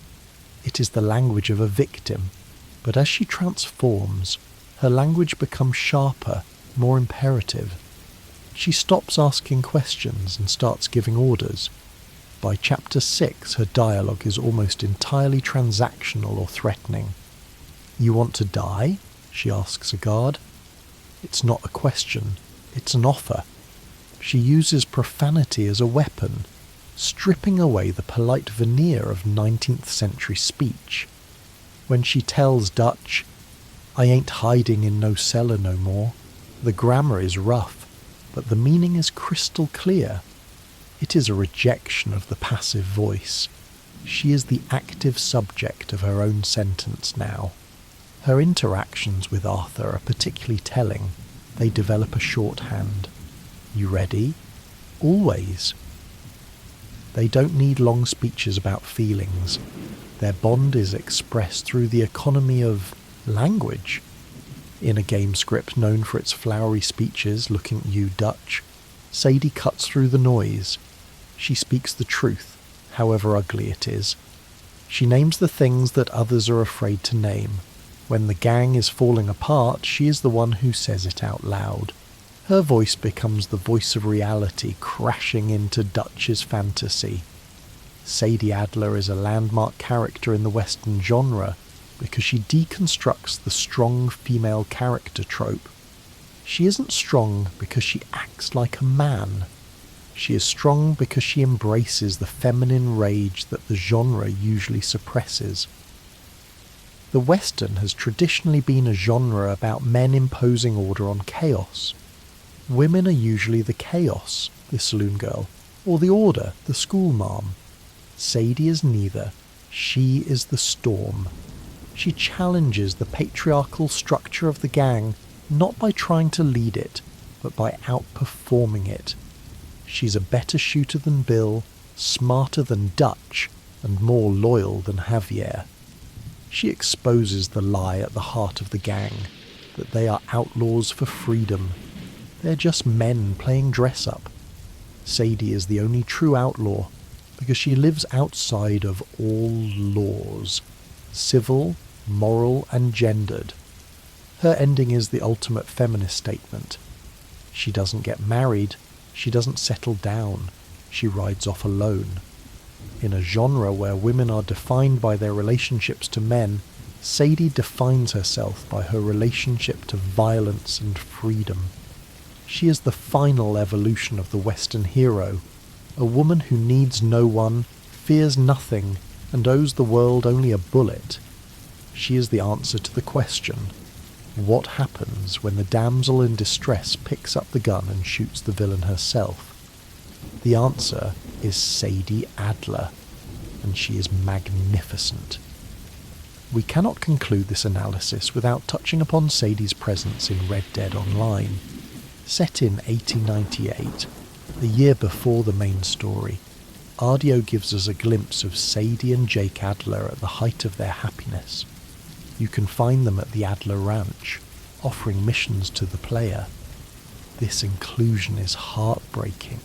It is the language of a victim, but as she transforms, her language becomes sharper, more imperative. She stops asking questions and starts giving orders. By chapter 6, her dialogue is almost entirely transactional or threatening. "You want to die?" she asks a guard. It's not a question, it's an offer. She uses profanity as a weapon, stripping away the polite veneer of 19th century speech. When she tells Dutch, "I ain't hiding in no cellar no more," the grammar is rough, but the meaning is crystal clear. It is a rejection of the passive voice. She is the active subject of her own sentence now. Her interactions with Arthur are particularly telling. They develop a shorthand. "You ready?" "Always." They don't need long speeches about feelings. Their bond is expressed through the economy of language. In a game script known for its flowery speeches, "Looking at you, Dutch," Sadie cuts through the noise. She speaks the truth, however ugly it is. She names the things that others are afraid to name. When the gang is falling apart, she is the one who says it out loud. Her voice becomes the voice of reality crashing into Dutch's fantasy. Sadie Adler is a landmark character in the Western genre because she deconstructs the strong female character trope. She isn't strong because she acts like a man. She is strong because she embraces the feminine rage that the genre usually suppresses. The Western has traditionally been a genre about men imposing order on chaos. Women are usually the chaos, the saloon girl, or the order, the school marm. Sadie is neither. She is the storm. She challenges the patriarchal structure of the gang, not by trying to lead it, but by outperforming it. She's a better shooter than Bill, smarter than Dutch, and more loyal than Javier. She exposes the lie at the heart of the gang, that they are outlaws for freedom. They're just men playing dress-up. Sadie is the only true outlaw, because she lives outside of all laws, civil, moral, and gendered. Her ending is the ultimate feminist statement. She doesn't get married, she doesn't settle down, she rides off alone. In a genre where women are defined by their relationships to men, Sadie defines herself by her relationship to violence and freedom. She is the final evolution of the Western hero, a woman who needs no one, fears nothing, and owes the world only a bullet. She is the answer to the question, what happens when the damsel in distress picks up the gun and shoots the villain herself? The answer is Sadie Adler, and she is magnificent. We cannot conclude this analysis without touching upon Sadie's presence in Red Dead Online. Set in 1898, a year before the main story, Ardio gives us a glimpse of Sadie and Jake Adler at the height of their happiness. You can find them at the Adler Ranch, offering missions to the player. This inclusion is heartbreaking.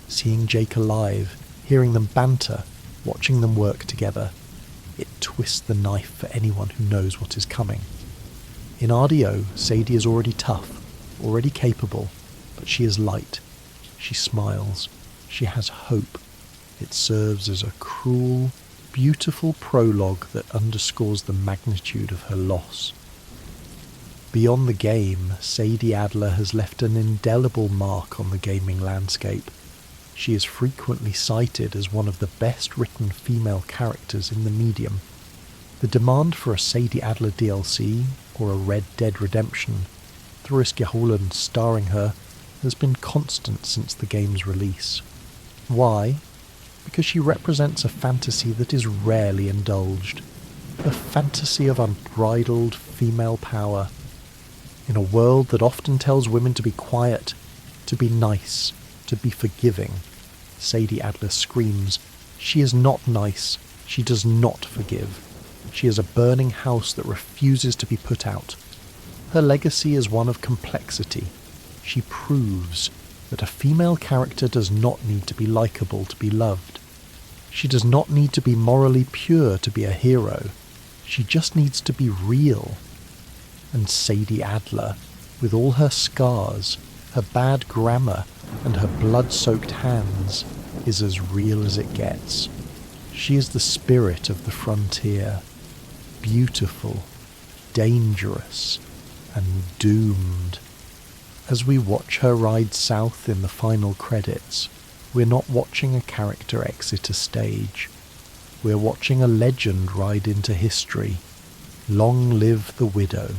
Seeing Jake alive, hearing them banter, watching them work together, it twists the knife for anyone who knows what is coming. In RDO, Sadie is already tough, already capable, but she is light. She smiles. She has hope. It serves as a cruel, beautiful prologue that underscores the magnitude of her loss. Beyond the game, Sadie Adler has left an indelible mark on the gaming landscape. She is frequently cited as one of the best written female characters in the medium. The demand for a Sadie Adler DLC or a Red Dead Redemption, Thruisgeholen starring her, has been constant since the game's release. Why? Because she represents a fantasy that is rarely indulged. A fantasy of unbridled female power. In a world that often tells women to be quiet, to be nice, to be forgiving, Sadie Adler screams, she is not nice, she does not forgive. She is a burning house that refuses to be put out. Her legacy is one of complexity. She proves that a female character does not need to be likable to be loved. She does not need to be morally pure to be a hero. She just needs to be real. And Sadie Adler, with all her scars, her bad grammar, and her blood-soaked hands, is as real as it gets. She is the spirit of the frontier, beautiful, dangerous, and doomed. As we watch her ride south in the final credits, we're not watching a character exit a stage. We're watching a legend ride into history. Long live the widow.